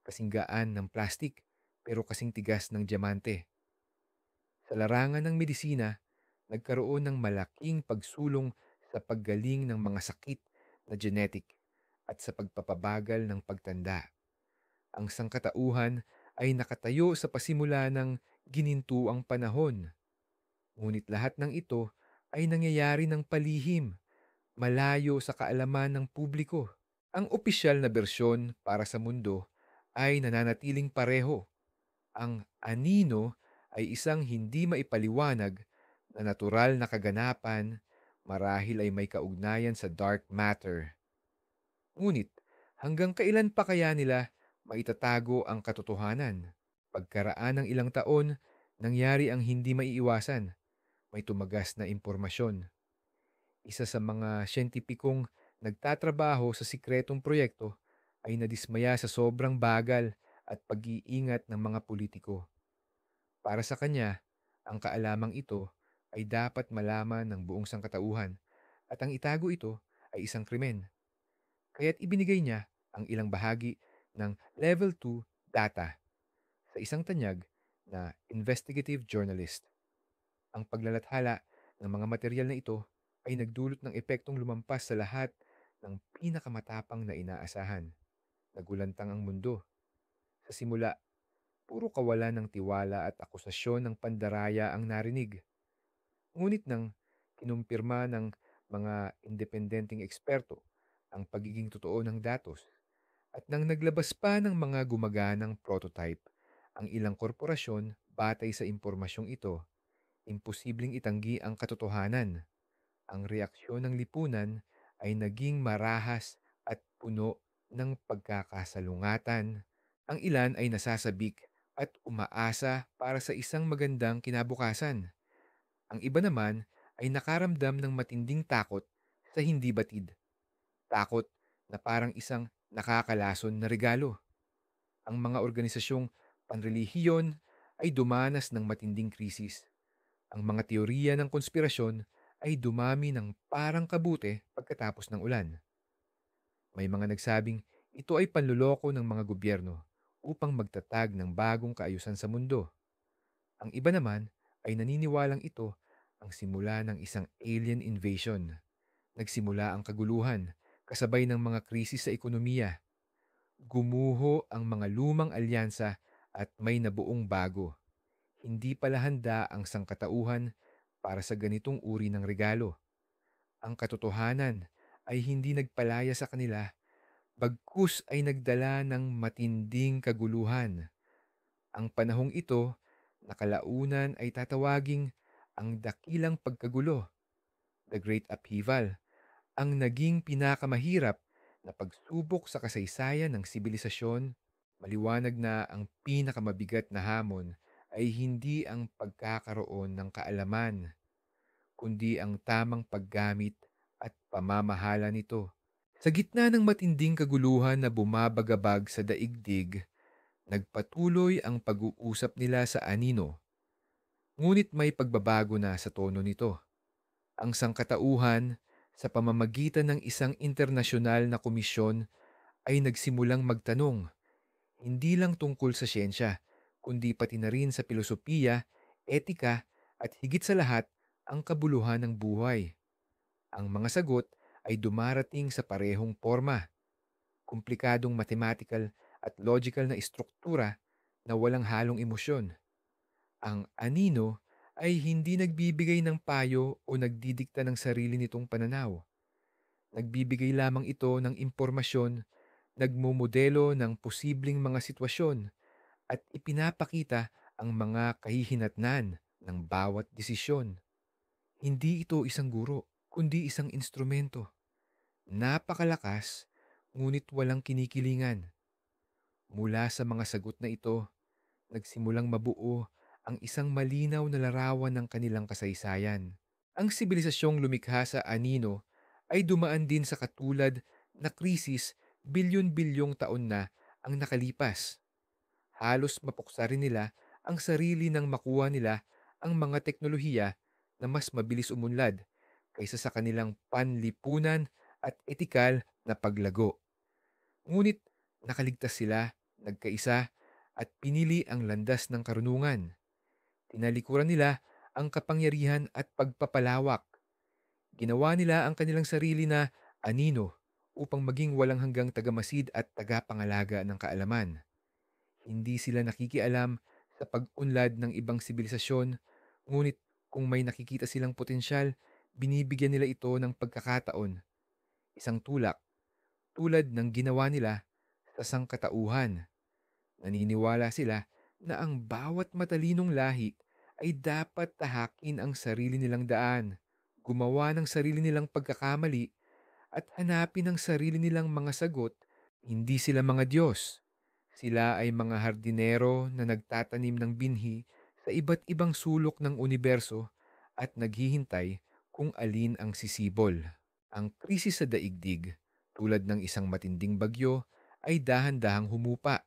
kasing gaan ng plastik pero kasing tigas ng diamante. Sa larangan ng medisina, nagkaroon ng malaking pagsulong sa paggaling ng mga sakit na genetic at sa pagpapabagal ng pagtanda. Ang sangkatauhan ay nakatayo sa pasimula ng ginintuang panahon. Ngunit lahat ng ito ay nangyayari ng palihim, malayo sa kaalaman ng publiko. Ang opisyal na bersyon para sa mundo ay nananatiling pareho. Ang anino ay isang hindi maipaliwanag na natural na kaganapan, marahil ay may kaugnayan sa dark matter. Ngunit hanggang kailan pa kaya nila maitatago ang katotohanan? Pagkaraan ng ilang taon, nangyari ang hindi maiiwasan. May tumagas na impormasyon. Isa sa mga siyentipikong nagtatrabaho sa sikretong proyekto ay nadismaya sa sobrang bagal at pag-iingat ng mga politiko. Para sa kanya, ang kaalamang ito ay dapat malaman ng buong sangkatauhan at ang itago ito ay isang krimen. Kaya't ibinigay niya ang ilang bahagi ng Level 2 data sa isang tanyag na investigative journalist. Ang paglalathala ng mga materyal na ito ay nagdulot ng epektong lumampas sa lahat ng pinakamatapang na inaasahan. Nagulantang ang mundo. Sa simula, puro kawalan ng tiwala at akusasyon ng pandaraya ang narinig. Ngunit nang kinumpirma ng mga independenteng eksperto ang pagiging totoo ng datos at nang naglabas pa ng mga gumaganang prototype ang ilang korporasyon batay sa impormasyong ito, imposibleng itanggi ang katotohanan. Ang reaksyon ng lipunan ay naging marahas at puno ng pagkakasalungatan. Ang ilan ay nasasabik at umaasa para sa isang magandang kinabukasan. Ang iba naman ay nakaramdam ng matinding takot sa hindi batid. Takot na parang isang nakakalason na regalo. Ang mga organisasyong panrelihiyon ay dumanas ng matinding krisis. Ang mga teorya ng konspirasyon ay dumami ng parang kabute pagkatapos ng ulan. May mga nagsabing ito ay panluloko ng mga gobyerno upang magtatag ng bagong kaayusan sa mundo. Ang iba naman ay naniniwalang ito ang simula ng isang alien invasion. Nagsimula ang kaguluhan kasabay ng mga krisis sa ekonomiya. Gumuho ang mga lumang alyansa at may nabuong bago. Hindi pala handa ang sangkatauhan para sa ganitong uri ng regalo. Ang katotohanan ay hindi nagpalaya sa kanila, bagkus ay nagdala ng matinding kaguluhan. Ang panahong ito, nakalaunan ay tatawaging ang dakilang pagkagulo, the Great Upheaval, ang naging pinakamahirap na pagsubok sa kasaysayan ng sibilisasyon. Maliwanag na ang pinakamabigat na hamon ay hindi ang pagkakaroon ng kaalaman, kundi ang tamang paggamit at pamamahala nito. Sa gitna ng matinding kaguluhan na bumabagabag sa daigdig, nagpatuloy ang pag-uusap nila sa anino. Ngunit may pagbabago na sa tono nito. Ang sangkatauhan sa pamamagitan ng isang internasyonal na komisyon ay nagsimulang magtanong, hindi lang tungkol sa siyensya, kundi pati na rin sa filosofiya, etika, at higit sa lahat, ang kabuluhan ng buhay. Ang mga sagot ay dumarating sa parehong forma, komplikadong mathematical at logical na istruktura na walang halong emosyon. Ang anino ay hindi nagbibigay ng payo o nagdidikta ng sarili nitong pananaw. Nagbibigay lamang ito ng impormasyon, nagmumodelo ng posibleng mga sitwasyon at ipinapakita ang mga kahihinatnan ng bawat desisyon. Hindi ito isang guro, kundi isang instrumento. Napakalakas, ngunit walang kinikilingan. Mula sa mga sagot na ito, nagsimulang mabuo ang isang malinaw na larawan ng kanilang kasaysayan. Ang sibilisasyong lumikha sa anino ay dumaan din sa katulad na krisis bilyon-bilyong taon na ang nakalipas. Halos mapuksa rin nila ang sarili nang makuha nila ang mga teknolohiya na mas mabilis umunlad kaysa sa kanilang panlipunan at etikal na paglago. Ngunit nakaligtas sila, nagkaisa, at pinili ang landas ng karunungan. Tinalikuran nila ang kapangyarihan at pagpapalawak. Ginawa nila ang kanilang sarili na anino upang maging walang hanggang tagamasid at tagapangalaga ng kaalaman. Hindi sila nakikialam sa pag-unlad ng ibang sibilisasyon, ngunit kung may nakikita silang potensyal, binibigyan nila ito ng pagkakataon, isang tulak, tulad ng ginawa nila sa sangkatauhan. Naniniwala sila na ang bawat matalinong lahi ay dapat tahakin ang sarili nilang daan, gumawa ng sarili nilang pagkakamali at hanapin ang sarili nilang mga sagot. Hindi sila mga Diyos. Sila ay mga hardinero na nagtatanim ng binhi sa iba't ibang sulok ng universo at naghihintay kung alin ang sisibol. Ang krisis sa daigdig, tulad ng isang matinding bagyo, ay dahan-dahang humupa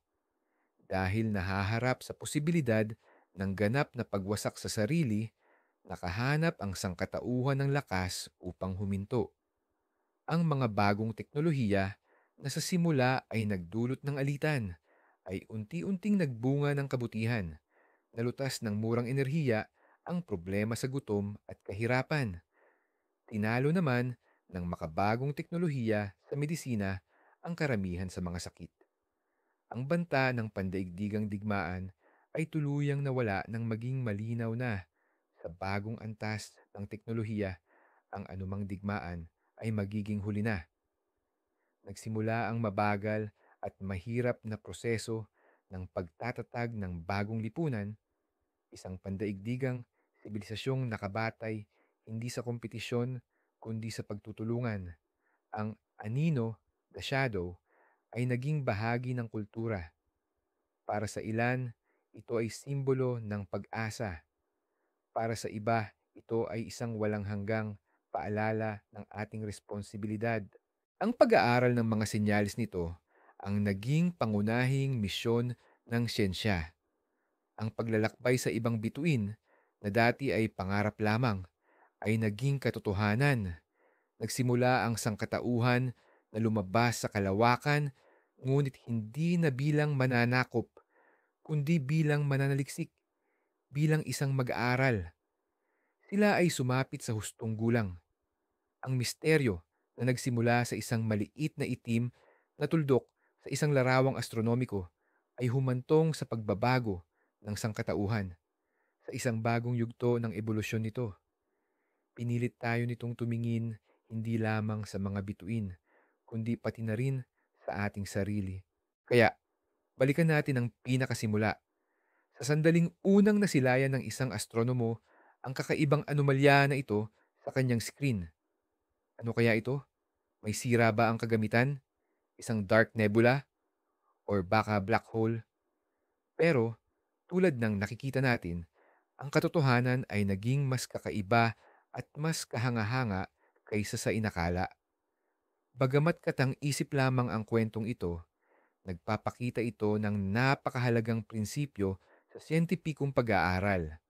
dahil nahaharap sa posibilidad ng ganap na pagwasak sa sarili, nakahanap ang sangkatauhan ng lakas upang huminto. Ang mga bagong teknolohiya na sa simula ay nagdulot ng alitan ay unti-unting nagbunga ng kabutihan, nalutas ng murang enerhiya ang problema sa gutom at kahirapan. Tinalo naman ng makabagong teknolohiya sa medisina ang karamihan sa mga sakit. Ang banta ng pandaigdigang digmaan ay tuluyang nawala nang maging malinaw na sa bagong antas ng teknolohiya ang anumang digmaan ay magiging huli na. Nagsimula ang mabagal at mahirap na proseso ng pagtatatag ng bagong lipunan, isang pandaigdigang sibilisasyong nakabatay hindi sa kompetisyon kundi sa pagtutulungan. Ang anino, the shadow, ay naging bahagi ng kultura. Para sa ilan, ito ay simbolo ng pag-asa. Para sa iba, ito ay isang walang hanggang paalala ng ating responsibilidad. Ang pag-aaral ng mga senyalis nito ang naging pangunahing misyon ng siyensya. Ang paglalakbay sa ibang bituin na dati ay pangarap lamang ay naging katotohanan. Nagsimula ang sangkatauhan na lumabas sa kalawakan, ngunit hindi na bilang mananakop, kundi bilang mananaliksik, bilang isang mag-aaral. Sila ay sumapit sa hustong gulang. Ang misteryo na nagsimula sa isang maliit na itim na tuldok sa isang larawang astronomiko ay humantong sa pagbabago ng sangkatauhan, sa isang bagong yugto ng ebolusyon nito. Pinilit tayo nitong tumingin hindi lamang sa mga bituin, kundi pati na rin sa ating sarili. Kaya, balikan natin ang pinakasimula. Sa sandaling unang nasilayan ng isang astronomo ang kakaibang anomalya na ito sa kanyang screen. Ano kaya ito? May sira ba ang kagamitan? Isang dark nebula? Or baka black hole? Pero, tulad ng nakikita natin, ang katotohanan ay naging mas kakaiba at mas kahanga-hanga kaysa sa inakala. Bagamat katang-isip lamang ang kwentong ito, nagpapakita ito ng napakahalagang prinsipyo sa siyentipikong pag-aaral.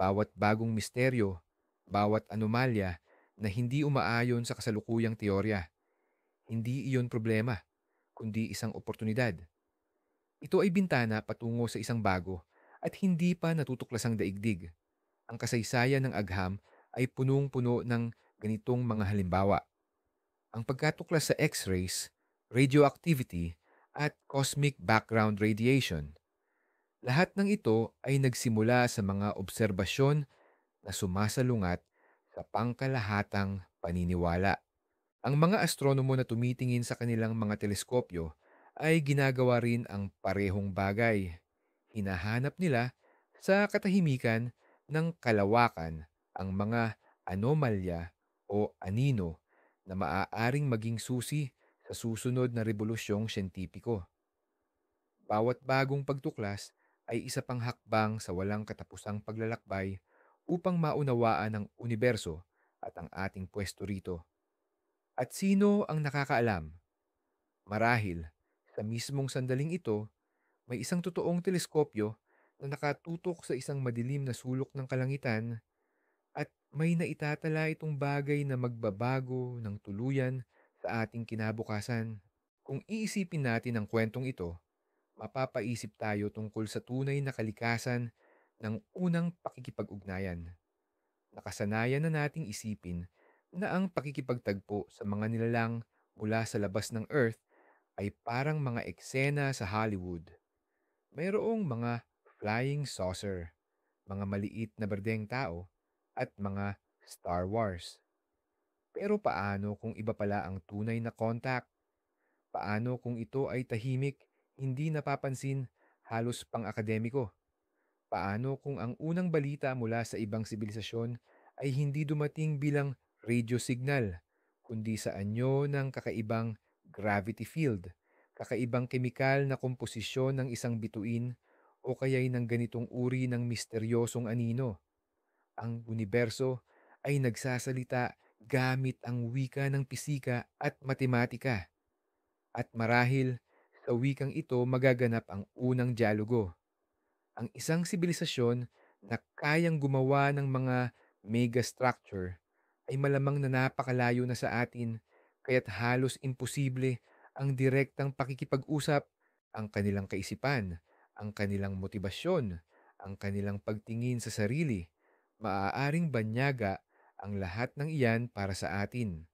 Bawat bagong misteryo, bawat anomalya na hindi umaayon sa kasalukuyang teorya, hindi iyon problema, kundi isang oportunidad. Ito ay bintana patungo sa isang bago at hindi pa natutuklasang daigdig. Ang kasaysayan ng agham ay punong-puno ng ganitong mga halimbawa. Ang pagkatuklas sa X-rays, radioactivity, at cosmic background radiation. Lahat ng ito ay nagsimula sa mga obserbasyon na sumasalungat sa pangkalahatang paniniwala. Ang mga astronomo na tumitingin sa kanilang mga teleskopyo ay ginagawa rin ang parehong bagay. Hinahanap nila sa katahimikan ng kalawakan ang mga anomalya o anino na maaaring maging susi sa susunod na rebolusyong siyentipiko. Bawat bagong pagtuklas ay isa pang hakbang sa walang katapusang paglalakbay upang maunawaan ang universo at ang ating pwesto rito. At sino ang nakakaalam? Marahil, sa mismong sandaling ito, may isang totoong teleskopyo na nakatutok sa isang madilim na sulok ng kalangitan at may naitatala itong bagay na magbabago ng tuluyan sa ating kinabukasan. Kung iisipin natin ang kwentong ito, mapapaisip tayo tungkol sa tunay na kalikasan ng unang pakikipag-ugnayan. Nakasanayan na nating isipin na ang pakikipagtagpo sa mga nilalang mula sa labas ng Earth ay parang mga eksena sa Hollywood. Mayroong mga flying saucer, mga maliit na berdeng tao, at mga Star Wars. Pero paano kung iba pala ang tunay na contact? Paano kung ito ay tahimik, hindi napapansin, halos pang-akademiko? Paano kung ang unang balita mula sa ibang sibilisasyon ay hindi dumating bilang radio signal, kundi sa anyo ng kakaibang gravity field, kakaibang kemikal na komposisyon ng isang bituin o kaya'y ng ganitong uri ng misteryosong anino? Ang universo ay nagsasalita gamit ang wika ng pisika at matematika. At marahil sa wikang ito magaganap ang unang dialogo. Ang isang sibilisasyon na kayang gumawa ng mga megastructure ay malamang na napakalayo na sa atin kaya't halos imposible ang direktang pakikipag-usap. Ang kanilang kaisipan, ang kanilang motibasyon, ang kanilang pagtingin sa sarili, maaaring banyaga ang lahat ng iyan para sa atin.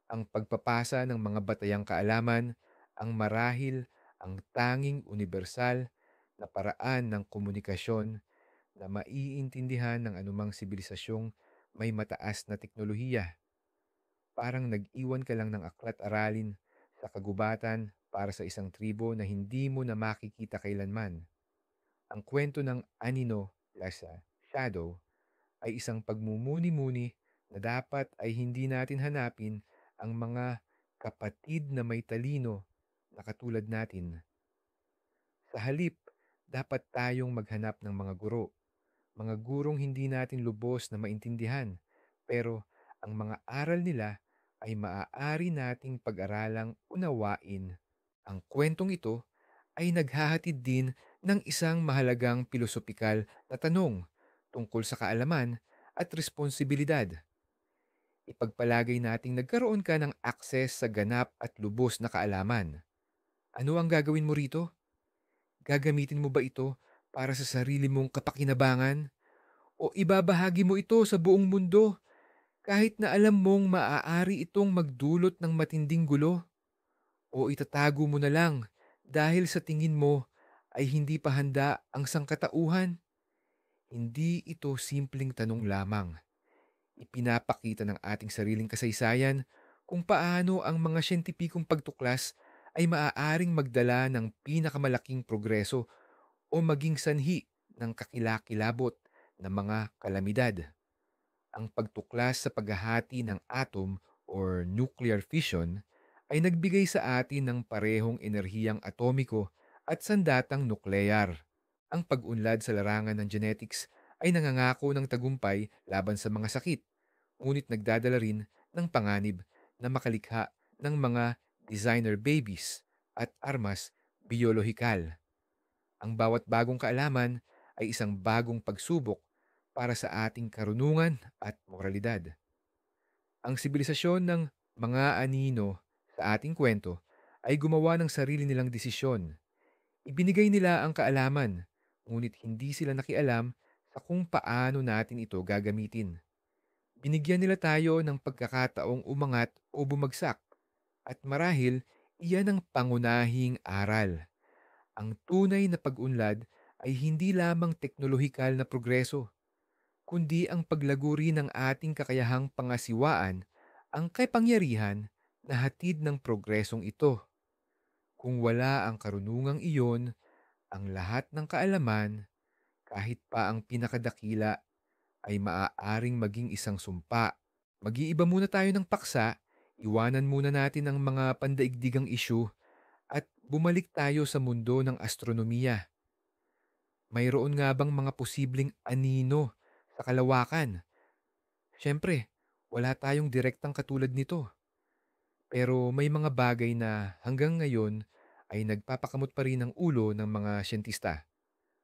Ang pagpapasa ng mga batayang kaalaman ang marahil ang tanging universal na paraan ng komunikasyon na maiintindihan ng anumang sibilisasyong may mataas na teknolohiya. Parang nag-iwan ka lang ng aklat-aralin sa kagubatan para sa isang tribo na hindi mo na makikita kailanman. Ang kwento ng Anino Lasa Shadow ay isang pagmumuni-muni na dapat ay hindi natin hanapin ang mga kapatid na may talino na katulad natin. Sa halip, dapat tayong maghanap ng mga gurong hindi natin lubos na maintindihan, pero ang mga aral nila ay maaari nating pag-aralang unawain. Ang kwentong ito ay naghahatid din ng isang mahalagang pilosopikal na tanong tungkol sa kaalaman at responsibilidad. Ipagpalagay nating nagkaroon ka ng akses sa ganap at lubos na kaalaman. Ano ang gagawin mo rito? Gagamitin mo ba ito para sa sarili mong kapakinabangan? O ibabahagi mo ito sa buong mundo kahit na alam mong maaari itong magdulot ng matinding gulo? O itatago mo na lang dahil sa tingin mo ay hindi pa handa ang sangkatauhan? Hindi ito simpleng tanong lamang. Ipinapakita ng ating sariling kasaysayan kung paano ang mga siyentipikong pagtuklas ay maaaring magdala ng pinakamalaking progreso o maging sanhi ng kakilakilabot na mga kalamidad. Ang pagtuklas sa paghahati ng atom or nuclear fission ay nagbigay sa atin ng parehong enerhiyang atomiko at sandatang nuklear. Ang pag-unlad sa larangan ng genetics ay nangangako ng tagumpay laban sa mga sakit, ngunit nagdadala rin ng panganib na makalikha ng mga designer babies at armas biolohikal. Ang bawat bagong kaalaman ay isang bagong pagsubok para sa ating karunungan at moralidad. Ang sibilisasyon ng mga anino sa ating kwento ay gumawa ng sarili nilang desisyon. Ibinigay nila ang kaalaman, ngunit hindi sila nakialam sa kung paano natin ito gagamitin. Binigyan nila tayo ng pagkakataong umangat o bumagsak, at marahil iyan ang pangunahing aral. Ang tunay na pag-unlad ay hindi lamang teknolohikal na progreso, kundi ang paglaguri ng ating kakayahang pangasiwaan ang kapangyarihan na hatid ng progresong ito. Kung wala ang karunungang iyon, ang lahat ng kaalaman, kahit pa ang pinakadakila, ay maaaring maging isang sumpa. Mag-iiba muna tayo ng paksa, iwanan muna natin ang mga pandaigdigang isyu at bumalik tayo sa mundo ng astronomiya. Mayroon nga bang mga posibleng anino sa kalawakan? Siyempre, wala tayong direktang katulad nito. Pero may mga bagay na hanggang ngayon ay nagpapakamot pa rin ng ulo ng mga siyentista.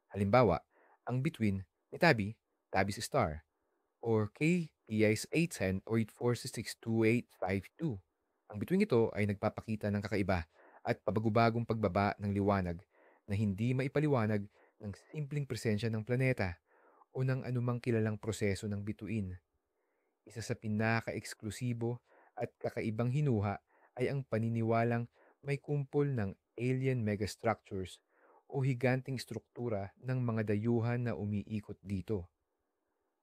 Halimbawa, ang bituin ni Tabby's star, or KPI's 810 or 8462852. Ang bituing ito ay nagpapakita ng kakaiba at pabagubagong pagbaba ng liwanag na hindi maipaliwanag ng simpleng presensya ng planeta o ng anumang kilalang proseso ng bituin. Isa sa pinaka-eksklusibo at kakaibang hinuha ay ang paniniwalang may kumpol ng alien megastructures o higanting struktura ng mga dayuhan na umiikot dito.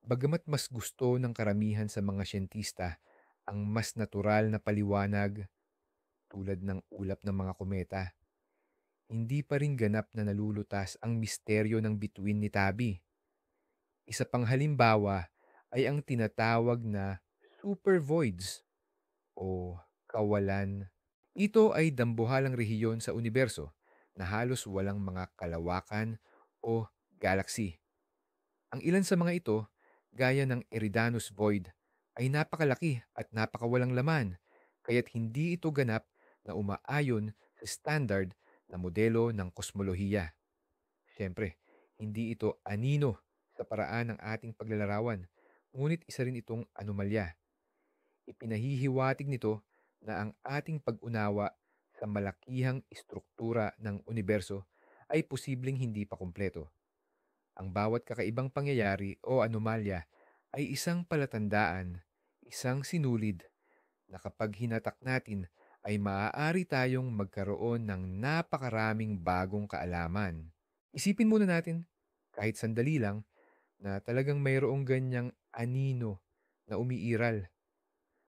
Bagamat mas gusto ng karamihan sa mga siyentista ang mas natural na paliwanag tulad ng ulap ng mga kometa, hindi pa rin ganap na nalulutas ang misteryo ng bituin ni Tabi. Isa pang halimbawa ay ang tinatawag na super voids o kawalan. Ito ay dambuhalang rehiyon sa universo na halos walang mga kalawakan o galaxy. Ang ilan sa mga ito, gaya ng Eridanus Void, ay napakalaki at napakawalang laman, kaya't hindi ito ganap na umaayon sa standard na modelo ng kosmolohiya. Siyempre, hindi ito anino sa paraan ng ating paglalarawan, ngunit isa rin itong anomalya. Ipinahihiwatig nito na ang ating pag-unawa sa malakihang istruktura ng universo ay posibleng hindi pa kumpleto. Ang bawat kakaibang pangyayari o anomalya ay isang palatandaan, isang sinulid na kapag hinatak natin ay maaari tayong magkaroon ng napakaraming bagong kaalaman. Isipin muna natin, kahit sandali lang, na talagang mayroong ganyang anino na umiiral.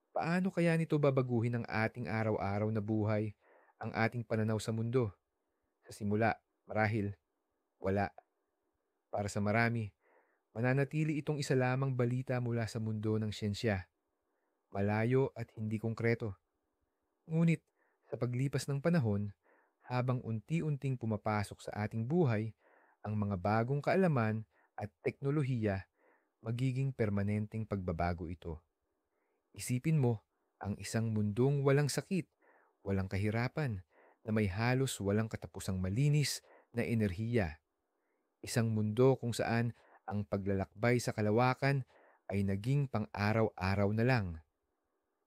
Paano kaya nito babaguhin ang ating araw-araw na buhay, ang ating pananaw sa mundo? Sa simula, marahil, wala. Para sa marami, mananatili itong isa lamang balita mula sa mundo ng siyensya, malayo at hindi konkreto. Ngunit, sa paglipas ng panahon, habang unti-unting pumapasok sa ating buhay, ang mga bagong kaalaman at teknolohiya, magiging permanenteng pagbabago ito. Isipin mo ang isang mundong walang sakit, walang kahirapan, na may halos walang katapusang malinis na enerhiya. Isang mundo kung saan ang paglalakbay sa kalawakan ay naging pang-araw-araw na lang.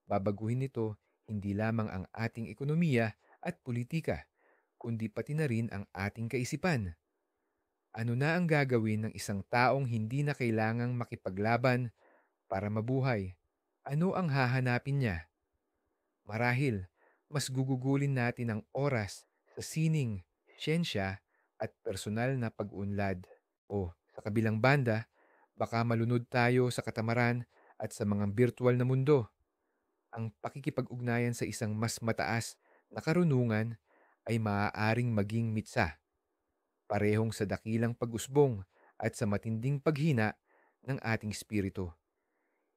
Babaguhin nito hindi lamang ang ating ekonomiya at politika, kundi pati na rin ang ating kaisipan. Ano na ang gagawin ng isang taong hindi na kailangang makipaglaban para mabuhay? Ano ang hahanapin niya? Marahil, mas gugugulin natin ang oras sa sining, siyensya at personal na pag-unlad. O, sa kabilang banda, baka malunod tayo sa katamaran at sa mga virtual na mundo. Ang pakikipag-ugnayan sa isang mas mataas na karunungan ay maaaring maging mitsa, parehong sa dakilang pag-usbong at sa matinding paghina ng ating espiritu.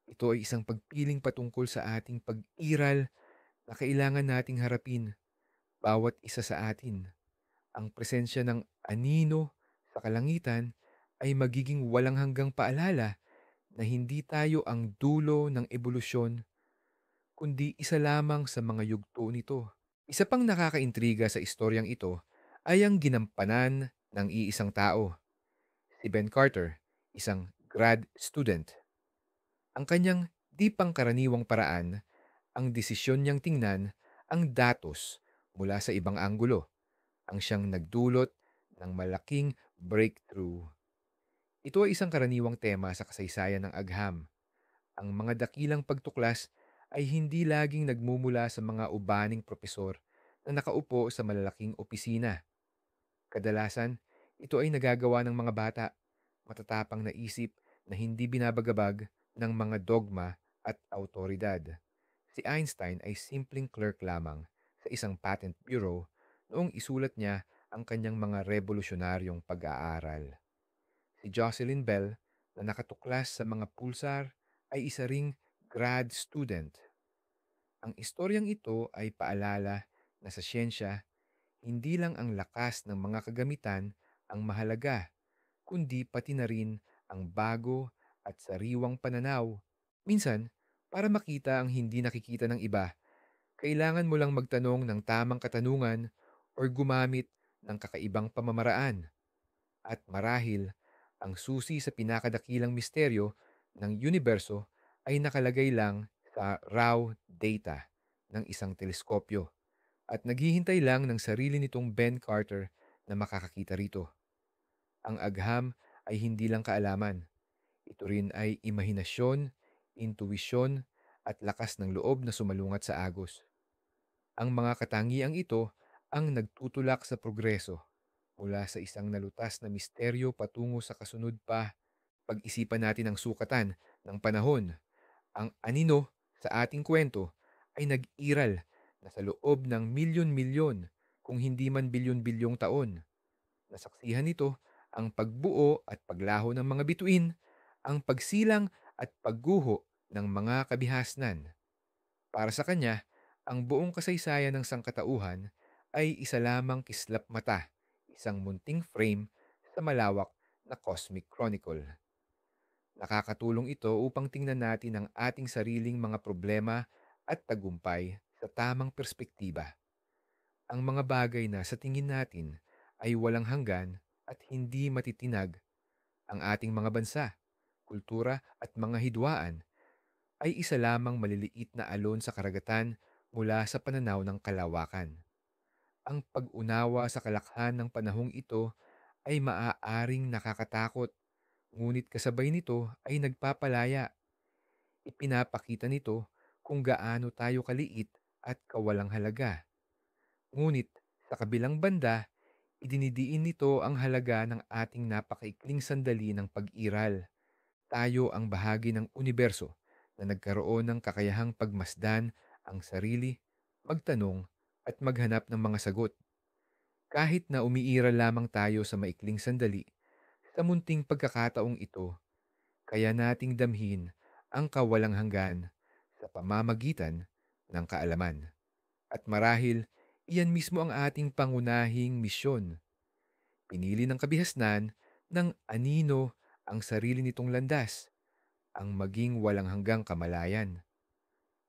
Ito ay isang pagpiling patungkol sa ating pag-iral na kailangan nating harapin, bawat isa sa atin. Ang presensya ng anino sa kalangitan ay magiging walang hanggang paalala na hindi tayo ang dulo ng ebolusyon, kundi isa lamang sa mga yugto nito. Isa pang nakakaintriga sa istoryang ito ay ang ginampanan ng iisang tao, si Ben Carter, isang grad student. Ang kanyang di pangkaraniwang paraan, ang desisyon niyang tingnan ang datos mula sa ibang anggulo, ang siyang nagdulot ng malaking breakthrough. Ito ay isang karaniwang tema sa kasaysayan ng agham. Ang mga dakilang pagtuklas ay hindi laging nagmumula sa mga ubaning propesor na nakaupo sa malalaking opisina. Kadalasan, ito ay nagagawa ng mga bata, matatapang na isip na hindi binabagabag ng mga dogma at autoridad. Si Einstein ay simpleng clerk lamang sa isang patent bureau noong isulat niya ang kanyang mga revolusyonaryong pag-aaral. Si Jocelyn Bell na nakatuklas sa mga pulsar ay isa ring grad student. Ang istoryang ito ay paalala na sa siyensya, hindi lang ang lakas ng mga kagamitan ang mahalaga, kundi pati na rin ang bago at sariwang pananaw. Minsan, para makita ang hindi nakikita ng iba, kailangan mo lang magtanong ng tamang katanungan o gumamit ng kakaibang pamamaraan. At marahil, ang susi sa pinakadakilang misteryo ng universo ay nakalagay lang sa raw data ng isang teleskopyo at naghihintay lang ng sarili nitong Ben Carter na makakakita rito. Ang agham ay hindi lang kaalaman. Ito rin ay imahinasyon, intuwisyon, at lakas ng loob na sumalungat sa agos. Ang mga katangiang ito ang nagtutulak sa progreso mula sa isang nalutas na misteryo patungo sa kasunod pa. Pag-isipan natin ang sukatan ng panahon. Ang anino sa ating kwento ay nag-iral na sa loob ng milyon-milyon kung hindi man bilyon-bilyong taon. Nasaksihan nito ang pagbuo at paglaho ng mga bituin, ang pagsilang at pagguho ng mga kabihasnan. Para sa kanya, ang buong kasaysayan ng sangkatauhan ay isa lamang kislap mata, isang munting frame sa malawak na cosmic chronicle. Nakakatulong ito upang tingnan natin ang ating sariling mga problema at tagumpay sa tamang perspektiba. Ang mga bagay na sa tingin natin ay walang hanggan at hindi matitinag, ang ating mga bansa, kultura at mga hidwaan ay isa lamang maliliit na alon sa karagatan mula sa pananaw ng kalawakan. Ang pag-unawa sa kalakhan ng panahong ito ay maaaring nakakatakot, ngunit kasabay nito ay nagpapalaya. Ipinapakita nito kung gaano tayo kaliit at kawalang halaga. Ngunit sa kabilang banda, idinidiin nito ang halaga ng ating napakaikling sandali ng pag-iral. Tayo ang bahagi ng universo na nagkaroon ng kakayahang pagmasdan ang sarili, magtanong, at maghanap ng mga sagot. Kahit na umiiral lamang tayo sa maikling sandali, sa munting pagkakataong ito, kaya nating damhin ang kawalang hanggan sa pamamagitan ng kaalaman. At marahil, iyan mismo ang ating pangunahing misyon. Pinili ng kabihasnan ng anino ang sarili nitong landas, ang maging walang hanggang kamalayan.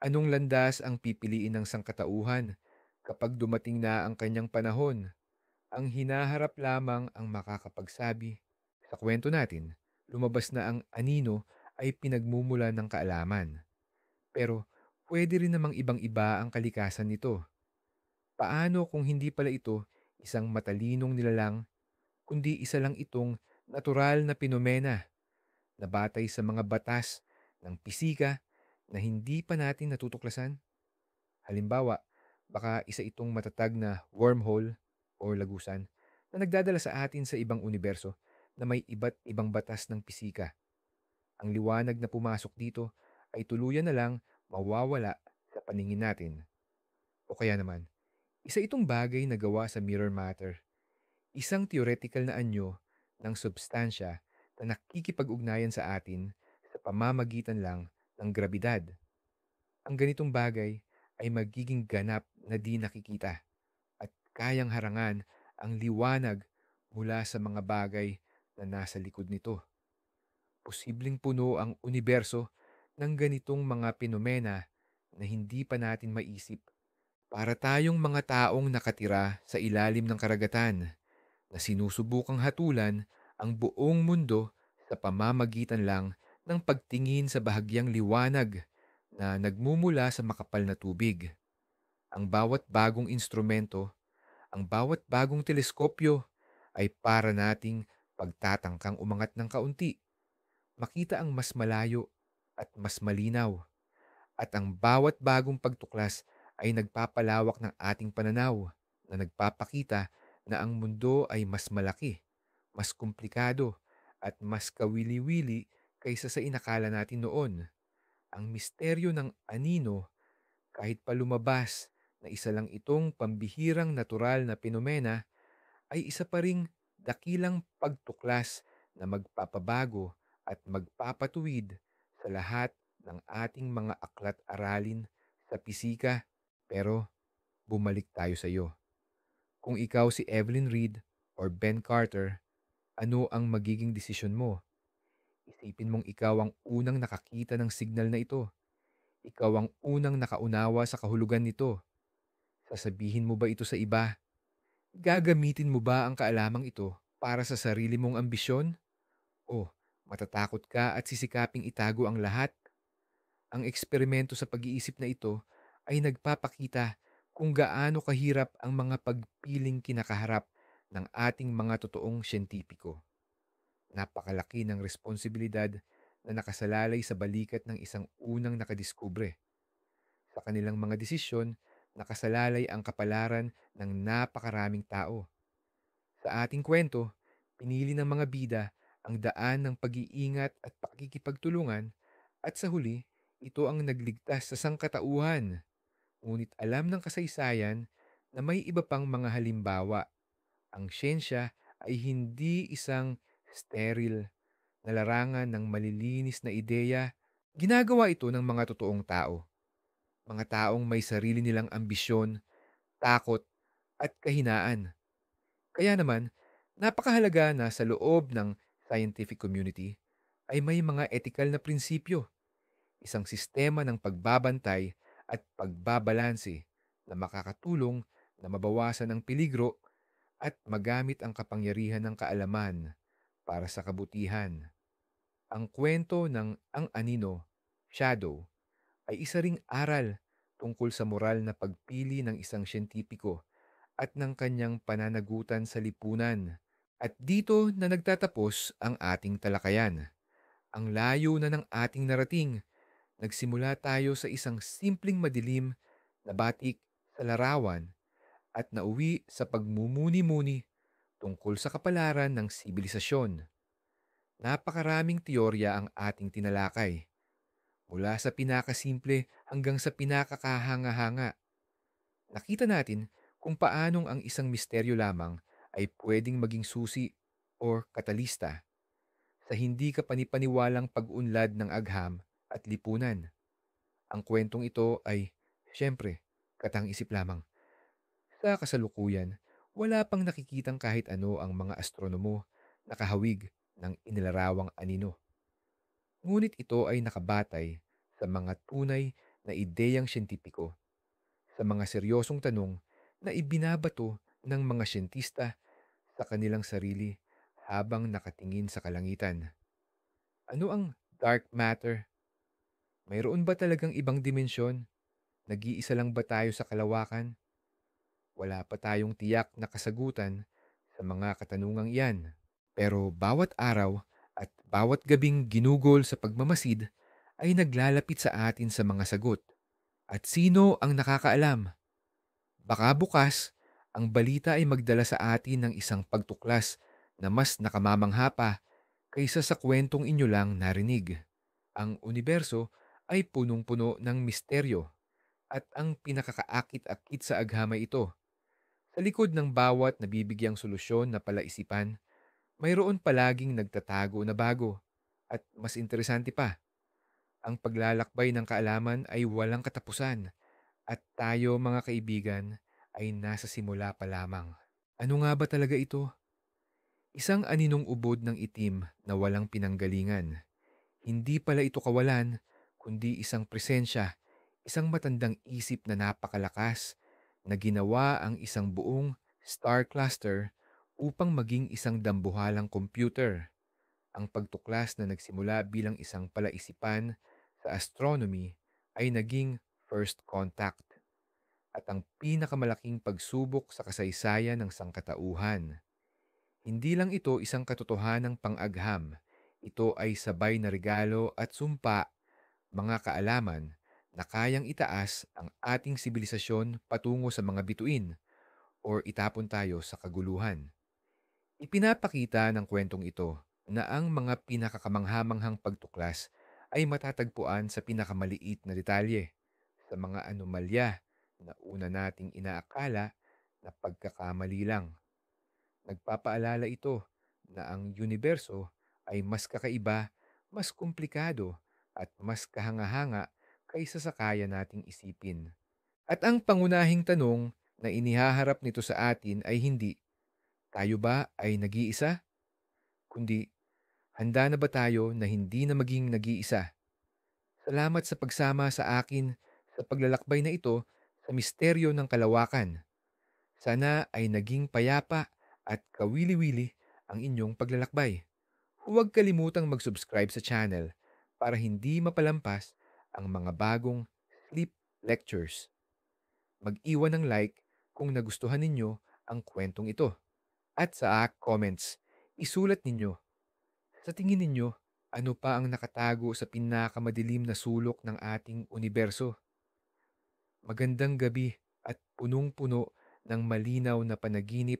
Anong landas ang pipiliin ng sangkatauhan kapag dumating na ang kanyang panahon? Ang hinaharap lamang ang makakapagsabi. Sa kwento natin, lumabas na ang anino ay pinagmumula ng kaalaman. Pero pwede rin namang ibang-iba ang kalikasan nito. Paano kung hindi pala ito isang matalinong nilalang, kundi isa lang itong natural na pinomena na batay sa mga batas ng pisika na hindi pa natin natutuklasan? Halimbawa, baka isa itong matatag na wormhole o lagusan na nagdadala sa atin sa ibang universo na may iba't ibang batas ng pisika. Ang liwanag na pumasok dito ay tuluyan na lang mawawala sa paningin natin. O kaya naman, isa itong bagay na gawa sa mirror matter, isang theoretical na anyo ng substansya na nakikipag-ugnayan sa atin sa pamamagitan lang ng grabidad. Ang ganitong bagay ay magiging ganap na di nakikita at kayang harangan ang liwanag mula sa mga bagay na nasa likod nito. Posibleng puno ang universo ng ganitong mga pinomena na hindi pa natin maisip. Para tayong mga taong nakatira sa ilalim ng karagatan na sinusubukang hatulan ang buong mundo sa pamamagitan lang ng pagtingin sa bahagyang liwanag na nagmumula sa makapal na tubig. Ang bawat bagong instrumento, ang bawat bagong teleskopyo ay para nating pagtatangkang umangat ng kaunti, makita ang mas malayo at mas malinaw. At ang bawat bagong pagtuklas ay nagpapalawak ng ating pananaw na nagpapakita na ang mundo ay mas malaki, mas komplikado, at mas kawili-wili kaysa sa inakala natin noon. Ang misteryo ng anino, kahit pa lumabas na isa lang itong pambihirang natural na penomena, ay isa pa ring dakilang pagtuklas na magpapabago at magpapatuwid sa lahat ng ating mga aklat-aralin sa pisika. Pero bumalik tayo sa iyo. Kung ikaw si Evelyn Reed or Ben Carter, ano ang magiging desisyon mo? Isipin mong ikaw ang unang nakakita ng signal na ito. Ikaw ang unang nakaunawa sa kahulugan nito. Sasabihin mo ba ito sa iba? Gagamitin mo ba ang kaalamang ito para sa sarili mong ambisyon? O matatakot ka at sisikaping itago ang lahat? Ang eksperimento sa pag-iisip na ito ay nagpapakita kung gaano kahirap ang mga pagpiling kinakaharap ng ating mga totoong siyentipiko. Napakalaki ng responsibilidad na nakasalalay sa balikat ng isang unang nakadiskubre. Sa kanilang mga desisyon, nakasalalay ang kapalaran ng napakaraming tao. Sa ating kwento, pinili ng mga bida ang daan ng pag-iingat at pakikipagtulungan at sa huli, ito ang nagligtas sa sangkatauhan. Ngunit alam ng kasaysayan na may iba pang mga halimbawa. Ang siyensya ay hindi isang sterile na larangan ng malilinis na ideya. Ginagawa ito ng mga totoong tao. Mga taong may sarili nilang ambisyon, takot, at kahinaan. Kaya naman, napakahalaga na sa loob ng scientific community ay may mga ethical na prinsipyo, isang sistema ng pagbabantay at pagbabalanse na makakatulong na mabawasan ang peligro at magamit ang kapangyarihan ng kaalaman para sa kabutihan. Ang kwento ng Ang Anino, Shadow, ay isa ring aral tungkol sa moral na pagpili ng isang siyentipiko at ng kanyang pananagutan sa lipunan. At dito na nagtatapos ang ating talakayan. Ang layo na ng ating narating. Nagsimula tayo sa isang simpleng madilim na batik sa larawan at nauwi sa pagmumuni-muni tungkol sa kapalaran ng sibilisasyon. Napakaraming teorya ang ating tinalakay, mula sa pinakasimple hanggang sa pinakakahanga-hanga. Nakita natin kung paanong ang isang misteryo lamang ay pwedeng maging susi or katalista sa hindi kapanipaniwalang pag-unlad ng agham at lipunan. Ang kwentong ito ay, siyempre, katang-isip lamang. Sa kasalukuyan, wala pang nakikitang kahit ano ang mga astronomo na kahawig ng inilarawang anino. Ngunit ito ay nakabatay sa mga tunay na ideyang siyentipiko, sa mga seryosong tanong na ibinabato ng mga siyentista sa kanilang sarili habang nakatingin sa kalangitan. Ano ang dark matter? Mayroon ba talagang ibang dimensyon? Nag-iisa lang ba tayo sa kalawakan? Wala pa tayong tiyak na kasagutan sa mga katanungang iyan. Pero bawat araw at bawat gabing ginugol sa pagmamasid ay naglalapit sa atin sa mga sagot. At sino ang nakakaalam? Baka bukas, ang balita ay magdala sa atin ng isang pagtuklas na mas nakamamangha pa kaysa sa kwentong inyo lang narinig. Ang universo ay punong-puno ng misteryo at ang pinakakaakit-akit sa aghamay ito. Sa likod ng bawat nabibigyang solusyon na palaisipan, mayroon palaging nagtatago na bago. At mas interesante pa, ang paglalakbay ng kaalaman ay walang katapusan at tayo mga kaibigan ay nasa simula pa lamang. Ano nga ba talaga ito? Isang aninong ubod ng itim na walang pinanggalingan. Hindi pala ito kawalan, kundi isang presensya, isang matandang isip na napakalakas na ginawa ang isang buong star cluster upang maging isang dambuhalang computer. Ang pagtuklas na nagsimula bilang isang palaisipan sa astronomy ay naging first contact at ang pinakamalaking pagsubok sa kasaysayan ng sangkatauhan. Hindi lang ito isang katotohanang pang-agham, ito ay sabay na regalo at sumpa, mga kaalaman, na kayang itaas ang ating sibilisasyon patungo sa mga bituin or itapon tayo sa kaguluhan. Ipinapakita ng kwentong ito na ang mga pinakakamanghamanghang pagtuklas ay matatagpuan sa pinakamaliit na detalye, sa mga anomalya na una nating inaakala na pagkakamali lang. Nagpapaalala ito na ang universo ay mas kakaiba, mas komplikado, at mas kahanga-hanga kaysa sa kaya nating isipin. At ang pangunahing tanong na inihaharap nito sa atin ay hindi, tayo ba ay nag-iisa? Kundi, handa na ba tayo na hindi na maging nag-iisa? Salamat sa pagsama sa akin sa paglalakbay na ito sa misteryo ng kalawakan. Sana ay naging payapa at kawili-wili ang inyong paglalakbay. Huwag kalimutang mag-subscribe sa channel para hindi mapalampas ang mga bagong sleep lectures. Mag-iwan ng like kung nagustuhan ninyo ang kwentong ito. At sa comments, isulat ninyo, sa tingin ninyo, ano pa ang nakatago sa pinakamadilim na sulok ng ating universo? Magandang gabi at punong-puno ng malinaw na panaginip